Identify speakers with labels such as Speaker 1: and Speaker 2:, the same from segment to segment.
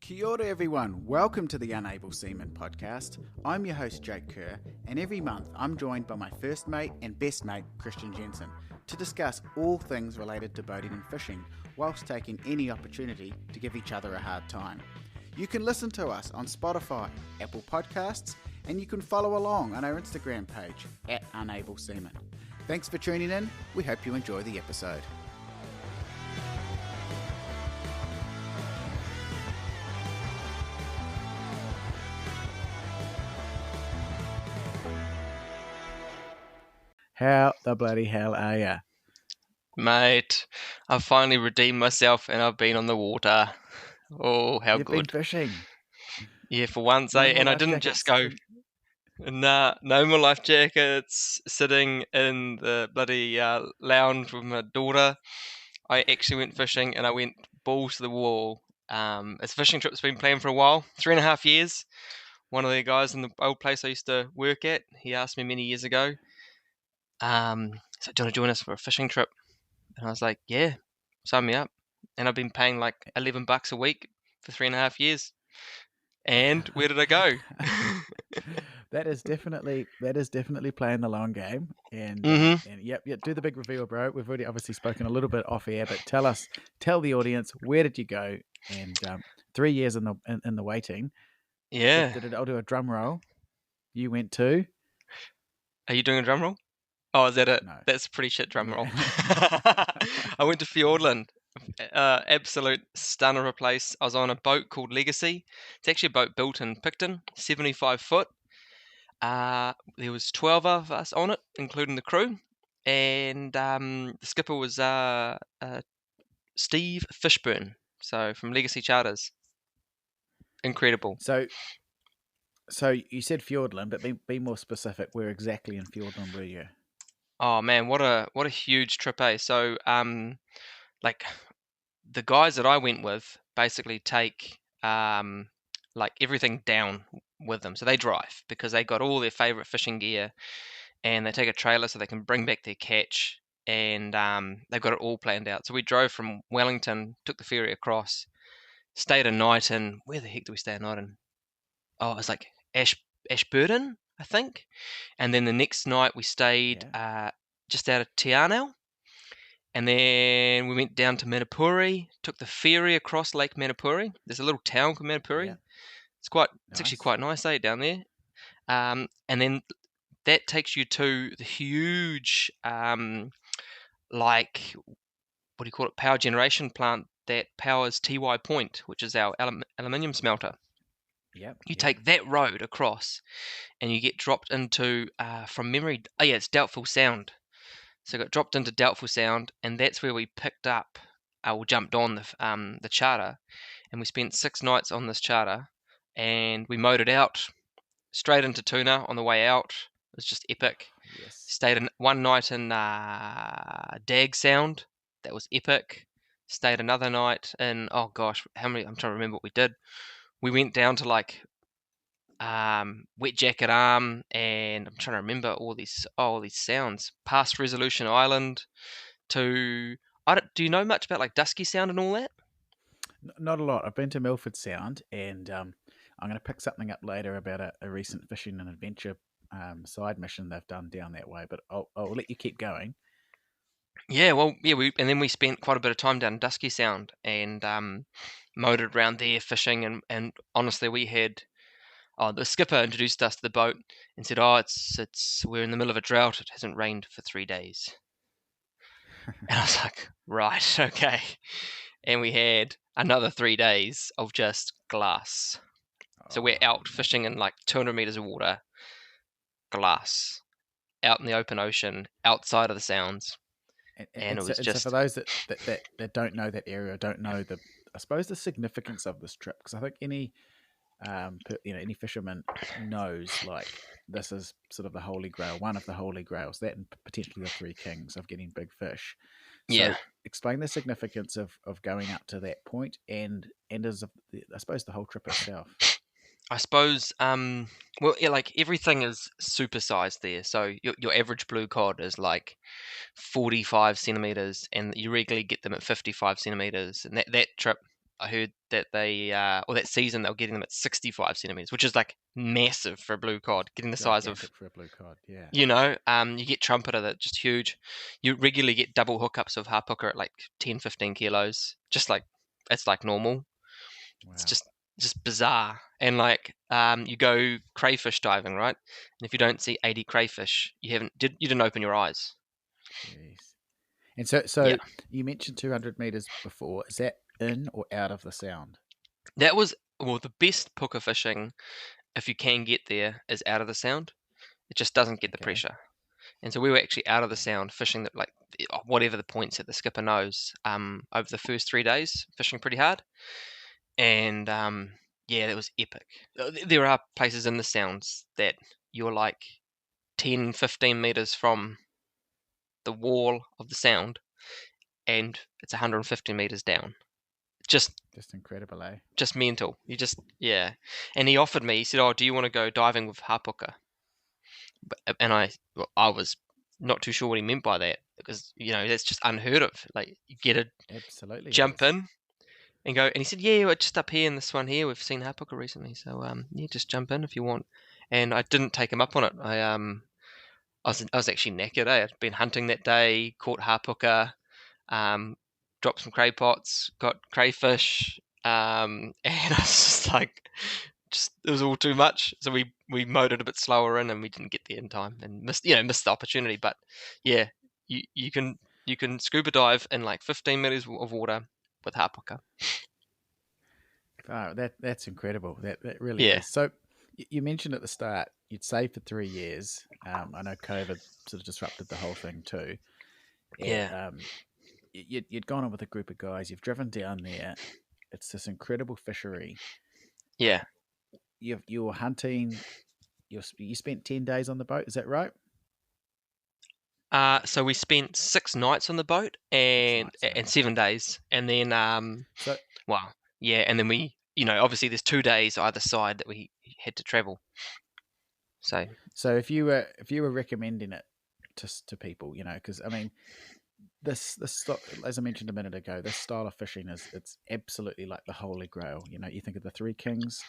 Speaker 1: Kia ora everyone, welcome to the Unable Seaman podcast. I'm your host Jake Kerr, and every month I'm joined by my first mate and best mate Christian Jensen to discuss all things related to boating and fishing, whilst taking any opportunity to give each other a hard time. You can listen to us on Spotify, Apple Podcasts, and you can follow along on our Instagram page at Unable Seaman. Thanks for tuning in, we hope you enjoy the episode. How the bloody hell are ya?
Speaker 2: Mate, I've finally redeemed myself and I've been on the water. Oh, how
Speaker 1: You've been
Speaker 2: good.
Speaker 1: fishing.
Speaker 2: Yeah, for once,
Speaker 1: No more
Speaker 2: and I
Speaker 1: life
Speaker 2: didn't just
Speaker 1: jackets.
Speaker 2: go, nah, no more life jackets, sitting in the bloody lounge with my daughter. I actually went fishing and I went balls to the wall. It's a fishing trip that's been planned for a while, 3.5 years. One of the guys in the old place I used to work at, he asked me many years ago, so do you want to join us for a fishing trip? And I was like, yeah, sign me up. And I've been paying like $11 a week for 3.5 years. And where did I go?
Speaker 1: That is definitely playing the long game. And
Speaker 2: hmm
Speaker 1: yep, do the big reveal, bro. We've already obviously spoken a little bit off air, but tell the audience, where did you go? And 3 years in the waiting.
Speaker 2: Yeah.
Speaker 1: I'll do a drum roll. You went to
Speaker 2: Are you doing a drum roll? Oh, is that it?
Speaker 1: no,
Speaker 2: That's a pretty shit drum roll.
Speaker 1: yeah,
Speaker 2: I went to Fiordland. Absolute stunner of a place. I was on a boat called Legacy. It's actually a boat built in Picton, 75 foot. There was 12 of us on it, including the crew. And the skipper was Steve Fishburne, so from Legacy Charters. Incredible.
Speaker 1: So you said Fiordland, but be more specific. Where exactly in Fiordland were you?
Speaker 2: Oh man, what a huge trip, eh? So like the guys that I went with basically take like everything down with them. So they drive because they got all their favorite fishing gear and they take a trailer so they can bring back their catch, and they've got it all planned out. So we drove from Wellington, took the ferry across, stayed a night in, where the heck did we stay a night in? Oh, it was like Ashburton, I think. And then the next night we stayed
Speaker 1: Yeah,
Speaker 2: just out of Te Anau. And then we went down to Manapuri, took the ferry across Lake Manapuri. There's a little town called
Speaker 1: yeah,
Speaker 2: Manapuri. It's actually
Speaker 1: nice.
Speaker 2: quite nice, down there. And then that takes you to the huge, like, what do you call it, power generation plant that powers TY Point, which is our aluminium smelter.
Speaker 1: Yep,
Speaker 2: You
Speaker 1: yep.
Speaker 2: take that road across and you get dropped into, from memory, oh yeah, it's Doubtful Sound. So I got dropped into Doubtful Sound, and that's where we picked up, or jumped on the charter, and we spent 6 nights on this charter, and we motored out straight into Tuna on the way out. It was just epic.
Speaker 1: Yes.
Speaker 2: Stayed in one night in Dag Sound. That was epic. Stayed another night in, oh gosh, how many? I'm trying to remember what we did. We went down to like Wet Jacket Arm, and I'm trying to remember all these sounds. Past Resolution Island to, do you know much about like Dusky Sound and all that?
Speaker 1: Not a lot. I've been to Milford Sound, and I'm going to pick something up later about a recent fishing and adventure side mission they've done down that way. But I'll let you keep going.
Speaker 2: Yeah, well, yeah, and then we spent quite a bit of time down in Dusky Sound and motored around there fishing, and honestly, we had, the skipper introduced us to the boat and said, "Oh, it's we're in the middle of a drought. It hasn't rained for 3 days." And I was like, "Right, okay." And we had another 3 days of just glass. So we're
Speaker 1: Oh,
Speaker 2: out fishing in like 200 meters of water, glass, out in the open ocean, outside of the sounds, and it was
Speaker 1: and so for
Speaker 2: just,
Speaker 1: those that don't know that area, don't know I suppose the significance of this trip, because I think any fisherman knows like this is sort of the holy grail, one of the holy grails, that and potentially the three kings of getting big fish. So
Speaker 2: yeah.
Speaker 1: explain the significance of going up to that point, and as I suppose the whole trip itself.
Speaker 2: I suppose, well, yeah, like everything is supersized there. So your average blue cod is like 45 centimeters, and you regularly get them at 55 centimeters. And that trip, I heard that they, or that season, they were getting them at 65 centimeters, which is like massive for a blue cod, getting the size of,
Speaker 1: Gigantic for a blue cod, yeah.
Speaker 2: you get trumpeter that just huge. You regularly get double hookups of harp hooker at like 10, 15 kilos, just like, it's like normal. It's
Speaker 1: Wow.
Speaker 2: just bizarre. And like, you go crayfish diving, right? And if you don't see 80 crayfish, you didn't open your eyes.
Speaker 1: Jeez. And so
Speaker 2: Yeah.
Speaker 1: you mentioned 200 meters before. Is that in or out of the sound?
Speaker 2: That was, well, the best puka fishing, if you can get there, is out of the sound. It just doesn't get the
Speaker 1: Okay.
Speaker 2: pressure. And so we were actually out of the
Speaker 1: Okay.
Speaker 2: sound fishing that, like, whatever the points that the skipper knows, over the first 3 days, fishing pretty hard. And yeah, that was epic. There are places in the sounds that you're like 10, 15 meters from the wall of the sound, and it's 150 meters down. Just
Speaker 1: Just incredible, eh?
Speaker 2: just mental. Yeah. And he offered me, he said, "Oh, do you want to go diving with harp hooker?" And I was not too sure what he meant by that, because that's just unheard of. Like, you get to
Speaker 1: Absolutely, it
Speaker 2: jump
Speaker 1: is.
Speaker 2: in and go. And he said, "Yeah, we're just up here in this one here. We've seen harp hooker recently, so yeah, just jump in if you want." And I didn't take him up on it. I was actually knackered. I'd been hunting that day, caught harp hooker, dropped some cray pots, got crayfish, and I was just like, it was all too much. So we motored a bit slower in, and we didn't get there in time, and missed the opportunity. But yeah, you can scuba dive in like 15 meters of water with harp hooker.
Speaker 1: Oh, that's incredible. That really
Speaker 2: Yeah,
Speaker 1: is. So you mentioned at the start you'd saved for 3 years. I know COVID sort of disrupted the whole thing too.
Speaker 2: yeah,
Speaker 1: You'd gone on with a group of guys. You've driven down there. It's this incredible fishery.
Speaker 2: yeah.
Speaker 1: You were hunting. You spent 10 days on the boat. Is that right?
Speaker 2: So we spent 6 nights on the boat,
Speaker 1: Six
Speaker 2: and
Speaker 1: nights. Sorry.
Speaker 2: and 7 days, and then
Speaker 1: So
Speaker 2: well, yeah, and then we, obviously there's 2 days either side that we had to travel. So
Speaker 1: so if you were recommending it to people, because I mean, this as I mentioned a minute ago, this style of fishing it's absolutely like the holy grail. You think of the Three Kings,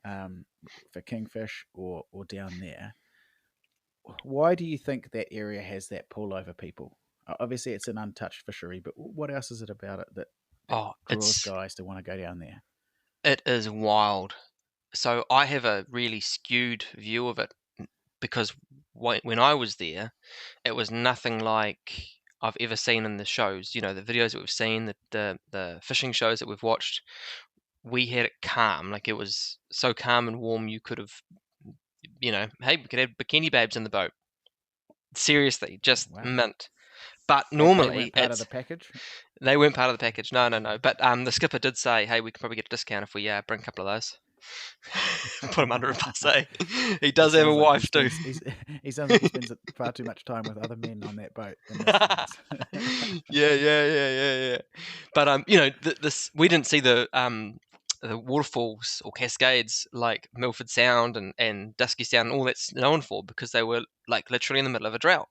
Speaker 1: um, for kingfish or down there. Why do you think that area has that pull over people? Obviously, it's an untouched fishery, but what else is it about it that
Speaker 2: oh,
Speaker 1: draws guys to want to go down there?
Speaker 2: it is wild. So I have a really skewed view of it, because when I was there, it was nothing like I've ever seen in the shows. The videos that we've seen, the fishing shows that we've watched. We had it calm, like it was so calm and warm. You could have, hey, we could have bikini babes in the boat. Seriously, just
Speaker 1: Wow,
Speaker 2: mint. But
Speaker 1: they
Speaker 2: normally
Speaker 1: weren't part of the
Speaker 2: it's
Speaker 1: package.
Speaker 2: they weren't part of the package. No, no, no. But the skipper did say, "Hey, we could probably get a discount if we bring a couple of those." Put him under a bus. Eh? He
Speaker 1: It
Speaker 2: does have a
Speaker 1: sounds like he
Speaker 2: wife too.
Speaker 1: spends. He sounds like he spends far too much time with other men on that boat than listeners.
Speaker 2: Yeah, yeah, yeah, yeah, yeah. But this we didn't see the waterfalls or cascades like Milford Sound and Dusky Sound and all that's known for, because they were like literally in the middle of a drought.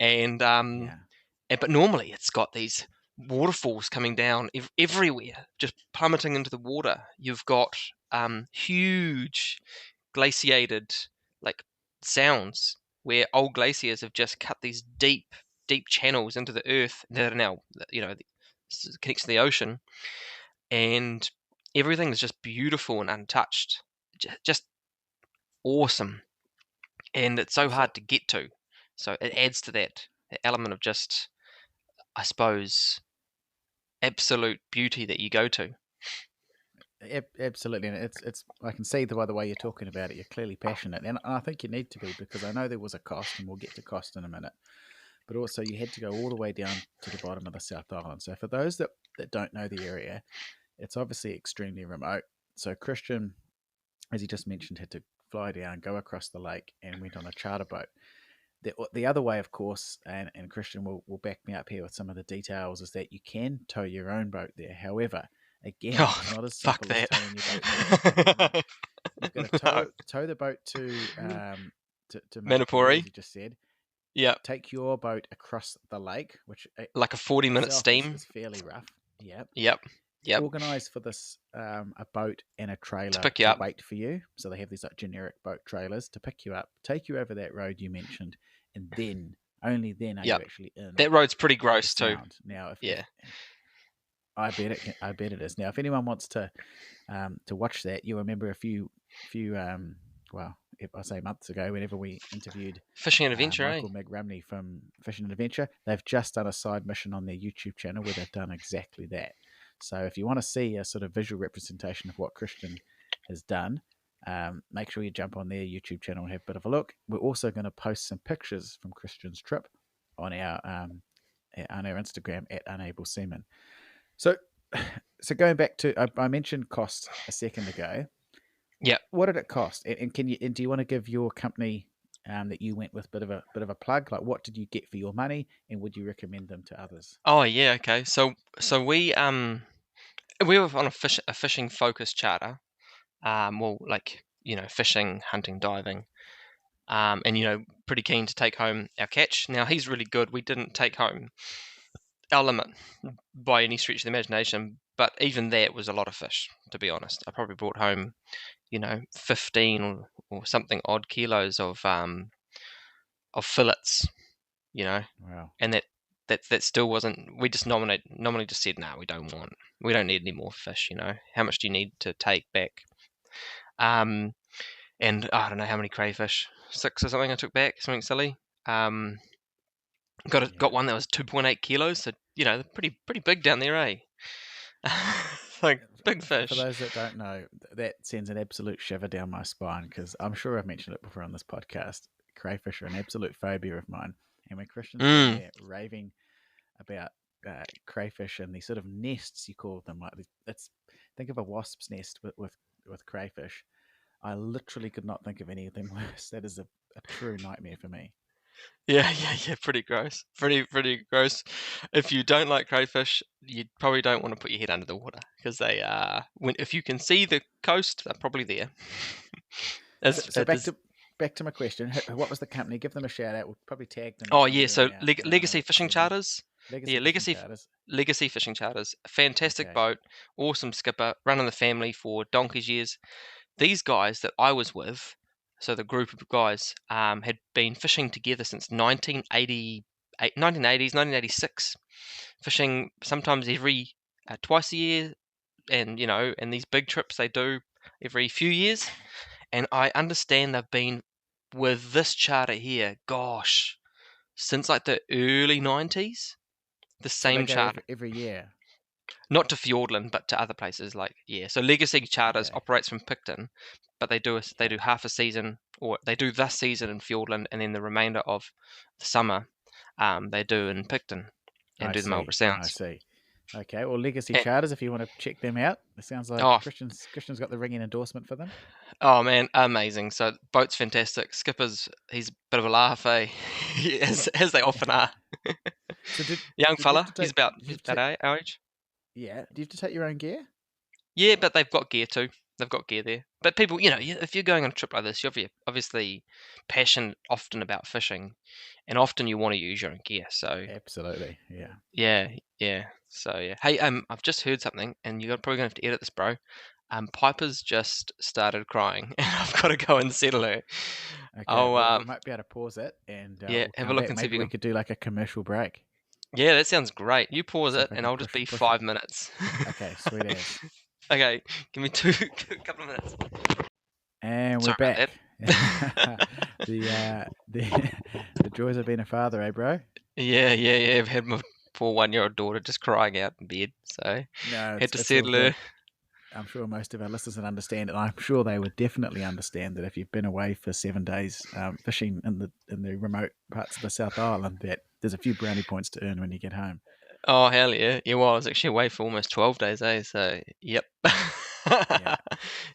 Speaker 2: And
Speaker 1: Yeah.
Speaker 2: but normally it's got these waterfalls coming down everywhere, just plummeting into the water. You've got huge glaciated, like, sounds where old glaciers have just cut these deep, deep channels into the earth that are now, connects to the ocean, and everything is just beautiful and untouched, just awesome, and it's so
Speaker 1: So
Speaker 2: hard to get to. So it adds to that element of just, I suppose, absolute beauty that you go to.
Speaker 1: absolutely, and it's. I can see by the way you're talking about it, you're clearly passionate, and I think you need to be because I know there was a cost, and we'll get to cost in a minute. But also, you had to go all the way down to the bottom of the South Island. So for those that don't know the area, it's obviously extremely remote. So Christian, as he just mentioned, had to fly down, go across the lake, and went on a charter boat. The other way, of course, and Christian will back me up here with some of the details, is that you can tow your own boat there. However, again,
Speaker 2: Oh,
Speaker 1: it's not as
Speaker 2: fuck
Speaker 1: simple as
Speaker 2: that.
Speaker 1: towing your boat there. You've got to
Speaker 2: No.
Speaker 1: tow the boat to Manapuri,
Speaker 2: Manapuri.
Speaker 1: as you just said.
Speaker 2: Yep.
Speaker 1: Take your boat across the lake, which
Speaker 2: Like a 40-minute
Speaker 1: itself
Speaker 2: steam.
Speaker 1: is fairly rough. Yeah.
Speaker 2: Yep. Yep.
Speaker 1: organise for this a boat and a
Speaker 2: To
Speaker 1: trailer
Speaker 2: pick you
Speaker 1: to
Speaker 2: up.
Speaker 1: wait for you. So they have these like generic boat trailers to pick you up, take you over that road you mentioned, and then only then are you
Speaker 2: Yep.
Speaker 1: actually in
Speaker 2: That road's pretty
Speaker 1: the
Speaker 2: gross too.
Speaker 1: sound. Now, if
Speaker 2: Yeah.
Speaker 1: I bet it is. Now, if anyone wants to watch that, you remember a few well, if I say months ago, whenever we interviewed
Speaker 2: Fishing and adventure, eh?
Speaker 1: Michael McRumney from Fishing and Adventure, they've just done a side mission on their YouTube channel where they've done exactly that. So if you want to see a sort of visual representation of what Christian has done, make sure you jump on their YouTube channel and have a bit of a look. We're also going to post some pictures from Christian's trip on our Instagram at Unable Seaman. So, so going back to, I mentioned cost a second ago.
Speaker 2: Yep.
Speaker 1: What did it cost? And can you, and do you want to give your company that you went with bit of a plug? Like, what did you get for your money, and would you recommend them to others?
Speaker 2: Oh yeah, okay. So we were on a fishing focused charter. Well, like fishing, hunting, diving. And pretty keen to take home our catch. Now he's really good. We didn't take home our limit by any stretch of the imagination, but even that was a lot of fish. To be honest, I probably brought home 15 or something odd kilos of fillets. You know,
Speaker 1: Wow.
Speaker 2: and that still wasn't. We just nominally just said, no, we don't need any more fish. How much do you need to take back? And I don't know how many crayfish, 6 or something I took back, something silly. Got
Speaker 1: Yeah.
Speaker 2: one that was 2.8 kilos, so pretty big down there, eh? Like big
Speaker 1: For
Speaker 2: fish.
Speaker 1: those that don't know, that sends an absolute shiver down my spine because I'm sure I've mentioned it before on this podcast. Crayfish are an absolute phobia of mine, and when Christian's been
Speaker 2: Mm.
Speaker 1: there raving about crayfish and these sort of nests, you call them, like that's, think of a wasp's nest with crayfish. I literally could not think of anything worse. That is a true nightmare for me.
Speaker 2: Yeah. Pretty gross. Pretty gross. If you don't like crayfish, you probably don't want to put your head under the water because they are. If you can see the coast, they're probably there.
Speaker 1: So back to my question. What was the company? Give them a shout out. We'll probably tag them
Speaker 2: Oh yeah,
Speaker 1: somewhere in
Speaker 2: so
Speaker 1: our
Speaker 2: Legacy
Speaker 1: Unable
Speaker 2: Fishing
Speaker 1: segment.
Speaker 2: Charters.
Speaker 1: Legacy
Speaker 2: Yeah,
Speaker 1: Fishing Charters.
Speaker 2: Legacy Fishing Charters. Fantastic
Speaker 1: Okay.
Speaker 2: boat, awesome skipper, running the family for donkey's years. These guys that I was with, so the group of guys, had been fishing together since 1980, 1980s, 1986, fishing sometimes every twice a year, and these big trips they do every few years. And I understand they've been with this charter here, gosh, since like the early 90s, the
Speaker 1: So they
Speaker 2: same
Speaker 1: go
Speaker 2: charter.
Speaker 1: every year.
Speaker 2: Not to Fiordland, but to other places. Like, yeah. So Legacy Charters
Speaker 1: Okay.
Speaker 2: operates from Picton, but they
Speaker 1: Okay.
Speaker 2: do half a season, or they do this season in Fiordland, and then the remainder of the summer, they do in Picton and
Speaker 1: I
Speaker 2: do the
Speaker 1: see.
Speaker 2: Marlborough
Speaker 1: I
Speaker 2: Sounds.
Speaker 1: see. Okay. Well, Legacy
Speaker 2: And,
Speaker 1: Charters, if you want to check them out, it sounds like
Speaker 2: oh,
Speaker 1: Christian's got the ringing endorsement for them.
Speaker 2: oh man, amazing. So boat's fantastic. Skipper's he's a bit of a laugh, eh? as they often are.
Speaker 1: So
Speaker 2: Young
Speaker 1: did you have
Speaker 2: fella,
Speaker 1: to take
Speaker 2: he's about our age.
Speaker 1: yeah? Do you have to take your own gear?
Speaker 2: Yeah, but they've got gear too. They've got gear there. But people, if you're going on a trip like this, you're obviously passionate often about fishing, and often you want to use your own gear. So
Speaker 1: Absolutely. Yeah.
Speaker 2: yeah, yeah. So yeah. Hey, I've just heard something, and you're probably gonna have to edit this, bro. Piper's just started crying, and I've got to go and settle her.
Speaker 1: Okay.
Speaker 2: I'll
Speaker 1: Well, we might be able to pause it and
Speaker 2: yeah,
Speaker 1: we'll
Speaker 2: have a
Speaker 1: come
Speaker 2: look
Speaker 1: back.
Speaker 2: and see if
Speaker 1: Maybe
Speaker 2: you
Speaker 1: we
Speaker 2: can.
Speaker 1: could do like a commercial break.
Speaker 2: Yeah, that sounds great. You pause
Speaker 1: See
Speaker 2: it,
Speaker 1: if I
Speaker 2: and
Speaker 1: can
Speaker 2: I'll just be
Speaker 1: push it.
Speaker 2: 5 minutes.
Speaker 1: Okay. Sweet as.
Speaker 2: Okay, give me a couple of minutes.
Speaker 1: And we're
Speaker 2: Sorry about
Speaker 1: back.
Speaker 2: that.
Speaker 1: The joys of being a father, eh, bro?
Speaker 2: Yeah. I've had my poor 1-year-old daughter just crying out in bed, so
Speaker 1: No,
Speaker 2: had to
Speaker 1: it's all
Speaker 2: settle her.
Speaker 1: good. I'm sure most of our listeners would understand it. I'm sure they would definitely understand that if you've been away for 7 days fishing in the remote parts of the South Island, that there's a few brownie points to earn when you get home.
Speaker 2: Oh hell yeah! Yeah, well, I was actually away for almost 12 days, eh? So yep.
Speaker 1: Yeah,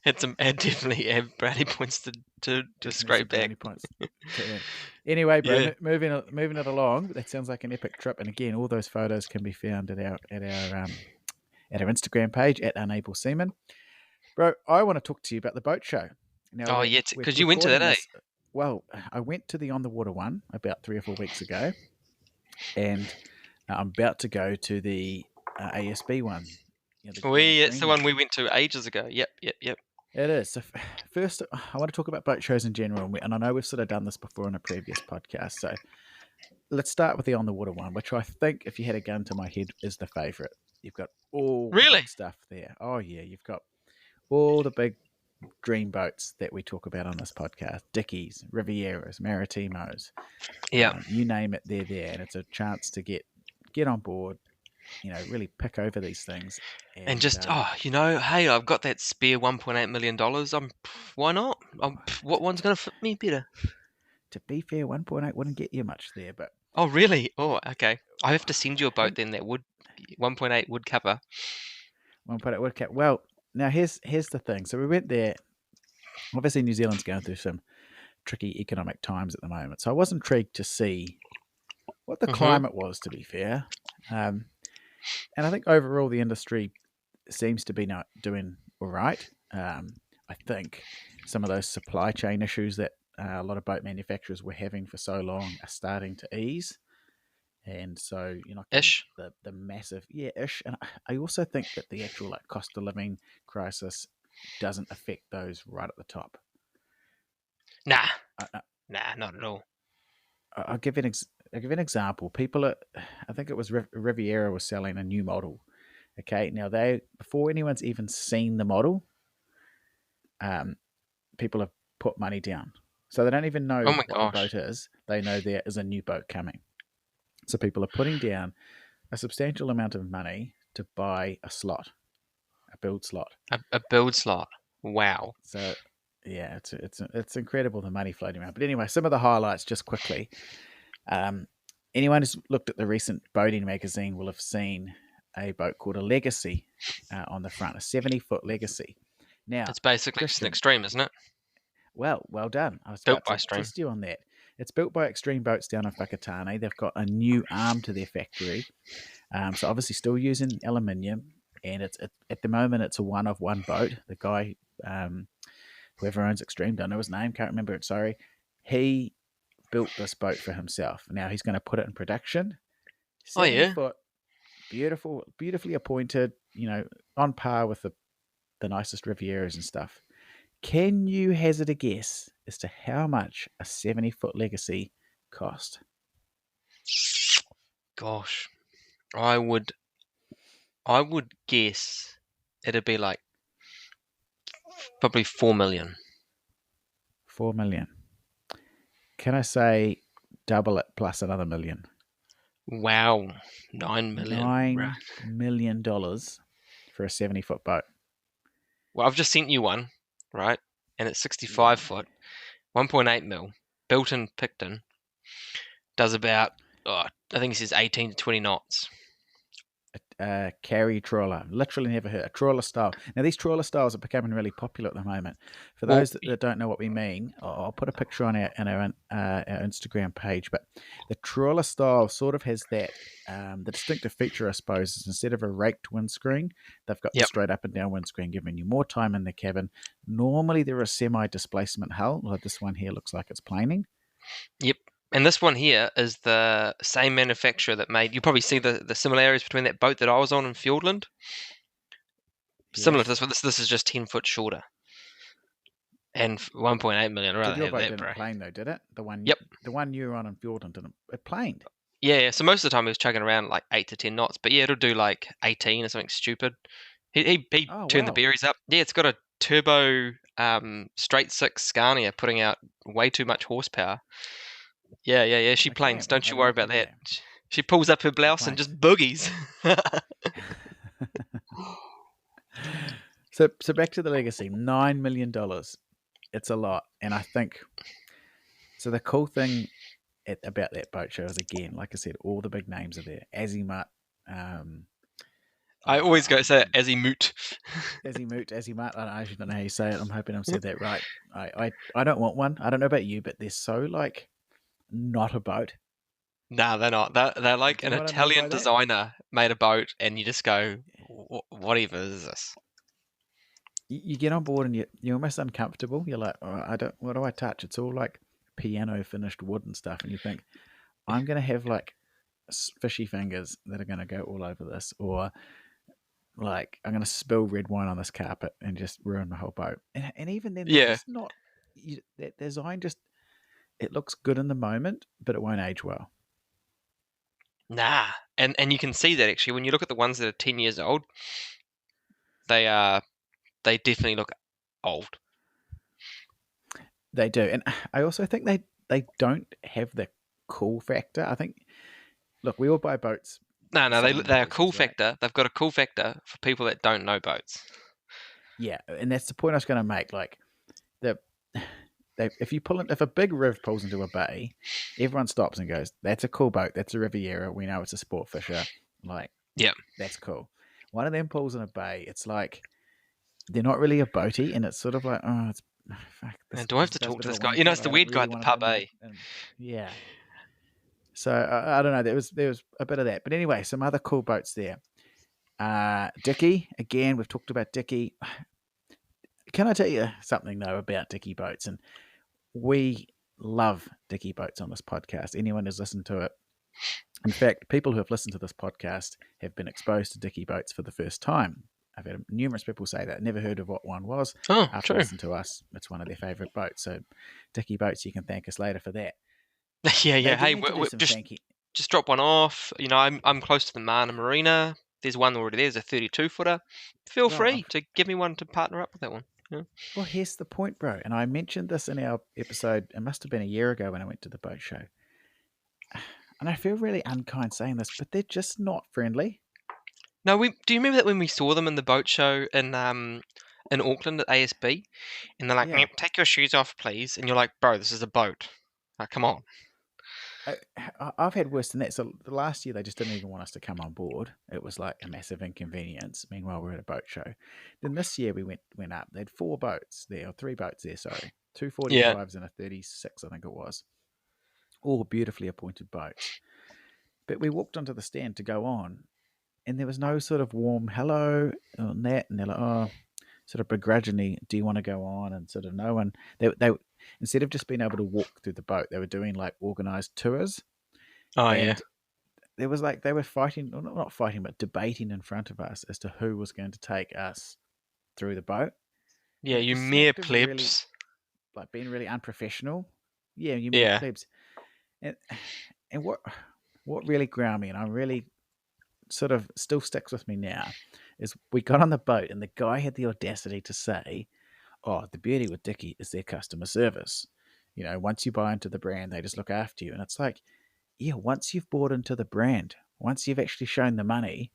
Speaker 2: Had definitely had brownie points to
Speaker 1: definitely some
Speaker 2: scrape back.
Speaker 1: brownie points to earn. Anyway, bro,
Speaker 2: Yeah.
Speaker 1: moving it along. That sounds like an epic trip. And again, all those photos can be found at our Instagram page at Unable Seaman. Bro, I want to talk to you about the boat show. Now
Speaker 2: Oh yeah,
Speaker 1: we're
Speaker 2: because you went to that,
Speaker 1: recording
Speaker 2: eh?
Speaker 1: this. Well, I went to the On the Water one about 3 or 4 weeks ago, and I'm about to go to the ASB one the granite
Speaker 2: It's the
Speaker 1: green one.
Speaker 2: one we went to ages ago. Yep, yep, yep.
Speaker 1: It is. So first, I want to talk about boat shows in general, and I know we've sort of done this before in a previous podcast. So let's start with the on the water one, which I think, if you had a gun to my head, is the favourite. You've got all the big
Speaker 2: Really?
Speaker 1: stuff there. Oh yeah, you've got all the big dream boats that we talk about on this podcast: Dickies, Rivieras, Maritimos,
Speaker 2: Yeah.
Speaker 1: you name it, they're there, and it's a chance to get on board. Really pick over these things,
Speaker 2: And
Speaker 1: and
Speaker 2: just, hey, I've got that spare $1.8 million. Why not? What one's going to fit me better?
Speaker 1: to be fair, 1.8 wouldn't get you much there, but
Speaker 2: Oh, really? Oh, okay. I have to send you a
Speaker 1: I
Speaker 2: boat
Speaker 1: think
Speaker 2: then that would 1.8 would cover.
Speaker 1: 1.8 would cap. Well, now here's the thing. So we went there. Obviously, New Zealand's going through some tricky economic times at the moment, so I was intrigued to see what the
Speaker 2: Mm-hmm.
Speaker 1: climate was. To be fair, and I think overall the industry seems to be not doing all right. I think some of those supply chain issues that a lot of boat manufacturers were having for so long are starting to ease. And so you're not getting
Speaker 2: Ish.
Speaker 1: the massive ish. And I also think that the actual like cost of living crisis doesn't affect those right at the top.
Speaker 2: Nah.
Speaker 1: I,
Speaker 2: Nah, not at all.
Speaker 1: I'll give I'll give you an example. I think it was Riviera was selling a new model. Okay, now they before anyone's even seen the model, um, people have put money down, so they don't even
Speaker 2: Oh
Speaker 1: know
Speaker 2: my
Speaker 1: what the
Speaker 2: gosh.
Speaker 1: boat is. They know there is a new boat coming, so people are putting down a substantial amount of money to buy a build slot.
Speaker 2: A build slot. Wow.
Speaker 1: So yeah, it's incredible the money floating around. But anyway, some of the highlights just quickly. Um, Anyone who's looked at the recent boating magazine will have seen a boat called a Legacy on the front, a 70-foot Legacy. Now,
Speaker 2: It's basically just an
Speaker 1: Christian,
Speaker 2: extreme, isn't it?
Speaker 1: well done. I was
Speaker 2: Built
Speaker 1: about
Speaker 2: by
Speaker 1: to
Speaker 2: Stream.
Speaker 1: test you on that. It's built by Extreme Boats down in Whakatane. They've got a new arm to their factory. So obviously still using aluminium, and at the moment it's a one of one boat. The guy, whoever owns Extreme, don't know his name, can't remember it. Sorry, he built this boat for himself. Now he's going to put it in production.
Speaker 2: Oh
Speaker 1: 70
Speaker 2: yeah.
Speaker 1: foot, beautiful, beautifully appointed. On par with the nicest Rivieras and stuff. Can you hazard a guess as to how much a 70-foot Legacy cost?
Speaker 2: Gosh. I would I would guess it'd be like probably 4 million.
Speaker 1: 4 million. Can I say double it plus another million?
Speaker 2: Wow. 9 million. Right.
Speaker 1: $9 million for a 70-foot boat.
Speaker 2: Well, I've just sent you one, right? And it's 65
Speaker 1: Yeah.
Speaker 2: foot, 1.8 mil, built in Picton. Does about, I think it says 18 to 20 knots.
Speaker 1: Carry trawler. Literally never heard a trawler style. Now these trawler styles are becoming really popular at the moment. For
Speaker 2: Well,
Speaker 1: those that don't know what we mean, I'll put a picture on our Instagram page. But the trawler style sort of has that the distinctive feature, I suppose, is instead of a raked windscreen, they've got the
Speaker 2: yep,
Speaker 1: straight up and down windscreen, giving you more time in the cabin. Normally they're a semi-displacement hull. Like this one here looks like it's planing.
Speaker 2: yep. And this one here is the same manufacturer that made. You probably see the similarities between that boat that I was on in Fiordland. Similar to
Speaker 1: Yes.
Speaker 2: this one. This is just 10 foot shorter. And 1.8 million. I'd
Speaker 1: Did
Speaker 2: rather
Speaker 1: your
Speaker 2: have
Speaker 1: boat
Speaker 2: that,
Speaker 1: didn't
Speaker 2: bro.
Speaker 1: plane though? Did it?
Speaker 2: Yep.
Speaker 1: The one you were on in Fiordland didn't. It planed.
Speaker 2: Yeah. So most of the time he was chugging around like 8 to 10 knots. But yeah, it'll do like 18 or something stupid. He
Speaker 1: Oh
Speaker 2: turned the
Speaker 1: wow.
Speaker 2: berries up. Yeah, it's got a turbo straight six Scania putting out way too much horsepower. Yeah. She
Speaker 1: Okay,
Speaker 2: planes. Don't
Speaker 1: I
Speaker 2: you worry
Speaker 1: won't.
Speaker 2: about that.
Speaker 1: Yeah,
Speaker 2: She pulls up her
Speaker 1: she
Speaker 2: blouse and
Speaker 1: planes.
Speaker 2: just boogies.
Speaker 1: So back to the Legacy. $9 million. It's a lot, and I think so. The cool thing about that boat show is, again, like I said, all the big names are there. Azimuth, um,
Speaker 2: I always go say Azimut.
Speaker 1: Azimuth. I actually don't know how you say it. I'm hoping I've said that right. I don't want one. I don't know about you, but they're so like not a boat.
Speaker 2: Nah, they're not. They're like
Speaker 1: Do you
Speaker 2: an
Speaker 1: know what I mean by
Speaker 2: Italian
Speaker 1: that?
Speaker 2: designer made a boat, and you just go, "What even is this?"
Speaker 1: You get on board and you're almost uncomfortable. You're like, oh, I don't. What do I touch? It's all like piano finished wood and stuff, and you think I'm gonna have like fishy fingers that are gonna go all over this, or like I'm going to spill red wine on this carpet and just ruin my whole boat. And even then, they're
Speaker 2: Yeah.
Speaker 1: just not. That design just it looks good in the moment, but it won't age well.
Speaker 2: Nah. And you can see that actually when you look at the ones that are 10 years old, they definitely look old.
Speaker 1: They do, and I also think they don't have the cool factor. I think look, we all buy boats
Speaker 2: No,
Speaker 1: for
Speaker 2: no,
Speaker 1: some
Speaker 2: they are cool
Speaker 1: reasons, right?
Speaker 2: factor. They've got a cool factor for people that don't know boats.
Speaker 1: Yeah, and that's the point I was going to make. Like the if you pull in, if a big riv pulls into a bay, everyone stops and goes, "That's a cool boat. That's a Riviera. We know it's a sport fisher. Like
Speaker 2: Yeah.
Speaker 1: that's cool." One of them pulls in a bay. It's like they're not really a boaty, and it's sort of like, oh, it's fuck.
Speaker 2: And
Speaker 1: This
Speaker 2: do I have to
Speaker 1: does a
Speaker 2: talk
Speaker 1: bit
Speaker 2: to
Speaker 1: of
Speaker 2: this
Speaker 1: a
Speaker 2: guy?
Speaker 1: wanker,
Speaker 2: It's
Speaker 1: but
Speaker 2: the
Speaker 1: I don't
Speaker 2: weird guy
Speaker 1: really
Speaker 2: at the
Speaker 1: want it
Speaker 2: pub,
Speaker 1: in my.
Speaker 2: eh?
Speaker 1: Yeah. So I don't know. There was a bit of that, but anyway, some other cool boats there. Dicky again. We've talked about Dicky. Can I tell you something though about Dicky boats? And we love Dicky boats on this podcast. Anyone who's listened to it, in fact, people who have listened to this podcast have been exposed to Dicky boats for the first time. I've had numerous people say that, never heard of what one was.
Speaker 2: Oh,
Speaker 1: After
Speaker 2: true.
Speaker 1: listening to us, it's one of their favourite boats. So, Dicky boats, you can thank us later for that.
Speaker 2: Yeah,
Speaker 1: They
Speaker 2: yeah.
Speaker 1: do
Speaker 2: Hey,
Speaker 1: need to do some thanking.
Speaker 2: just drop one off. You know, I'm close to the Mana Marina. There's one already there. There's a 32-footer. Feel
Speaker 1: Well,
Speaker 2: free to give me one to partner up with that one. Yeah.
Speaker 1: well, here's the point, bro. And I mentioned this in our episode. It must have been a year ago when I went to the boat show. And I feel really unkind saying this, but they're just not friendly.
Speaker 2: No, do you remember that when we saw them in the boat show in Auckland at ASB, and they're like,
Speaker 1: Yeah.
Speaker 2: "Mate, take your shoes off, please," and you're like, "Bro, this is a boat. Like, come on."
Speaker 1: I, I've had worse than that. So the last year they just didn't even want us to come on board. It was like a massive inconvenience. Meanwhile, we're at a boat show. Then this year we went up. They had 4 boats there, or 3 boats there. Sorry, two
Speaker 2: Yeah,
Speaker 1: 45s and a 36, I think it was. All beautifully appointed boats. But we walked onto the stand to go on, and there was no sort of warm hello on that. And they're like, oh, sort of begrudgingly, do you want to go on? And sort of no one. They instead of just being able to walk through the boat, they were doing like organized tours.
Speaker 2: oh yeah,
Speaker 1: And there was like they were fighting, or not fighting, but debating in front of us as to who was going to take us through the boat,
Speaker 2: yeah.
Speaker 1: and it
Speaker 2: You
Speaker 1: just
Speaker 2: mere
Speaker 1: smacked of really
Speaker 2: plebs.
Speaker 1: like being really unprofessional. Yeah, you mere
Speaker 2: Yeah,
Speaker 1: plebs, and and what really ground me, and I really sort of still sticks with me now, is we got on the boat and the guy had the audacity to say, "Oh, the beauty with Dicky is their customer service. You know, once you buy into the brand, they just look after you." And it's like, yeah, once you've bought into the brand, once you've actually shown the money,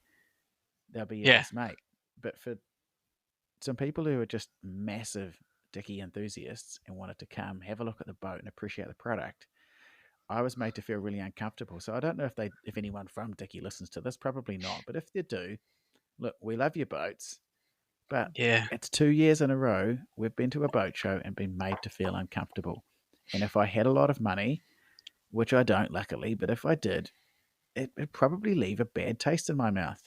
Speaker 1: they'll be your
Speaker 2: yeah,
Speaker 1: best mate. But for some people who are just massive Dicky enthusiasts and wanted to come have a look at the boat and appreciate the product, I was made to feel really uncomfortable. So I don't know if anyone from Dicky listens to this, probably not. But if they do, look, we love your boats, but
Speaker 2: yeah,
Speaker 1: it's 2 years in a row we've been to a boat show and been made to feel uncomfortable. And if I had a lot of money, which I don't, luckily, but if I did, it'd probably leave a bad taste in my mouth.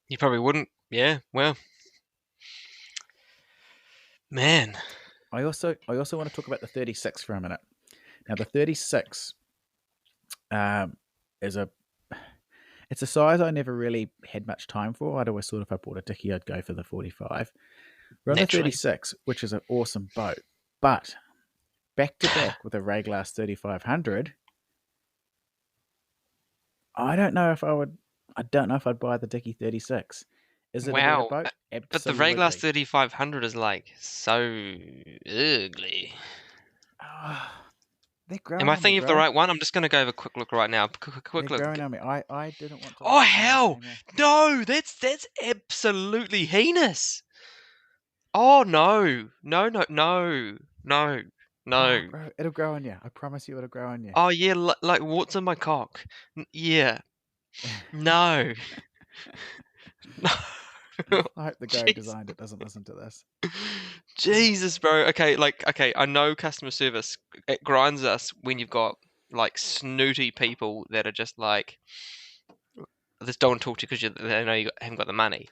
Speaker 2: you probably wouldn't. Yeah, well, man.
Speaker 1: I also want to talk about the 36 for a minute. Now the 36 um, is a it's a size I never really had much time for. I'd always thought if I bought a Dickie, I'd go for the 45. We're on the
Speaker 2: Naturally.
Speaker 1: 36, which is an awesome boat, but back to back with a Rayglass 3500. I don't know if I would. I don't know if I'd buy the Dickie 36. Is it a better
Speaker 2: Wow.
Speaker 1: boat?
Speaker 2: But the Reglass
Speaker 1: Absolutely.
Speaker 2: 3500 is like so ugly.
Speaker 1: Ah, they're
Speaker 2: Am
Speaker 1: growing
Speaker 2: I
Speaker 1: on me,
Speaker 2: thinking of the
Speaker 1: bro.
Speaker 2: right one? I'm just going to go have a quick look right now. Quick
Speaker 1: They're
Speaker 2: look.
Speaker 1: growing on me. I didn't want to
Speaker 2: Oh
Speaker 1: look at them. They
Speaker 2: hell!
Speaker 1: came out.
Speaker 2: No, that's absolutely heinous. Oh no, no, no, no, no,
Speaker 1: Oh,
Speaker 2: no.
Speaker 1: bro, it'll grow on you. I promise you, it'll grow on you.
Speaker 2: Oh yeah, like what's in my cock? Yeah, no, no.
Speaker 1: I hope the guy who
Speaker 2: Jeez.
Speaker 1: designed it doesn't listen to this.
Speaker 2: Jesus, bro. Okay, I know customer service it grinds us when you've got like snooty people that are just like they just don't want to talk to you because they know haven't got the money.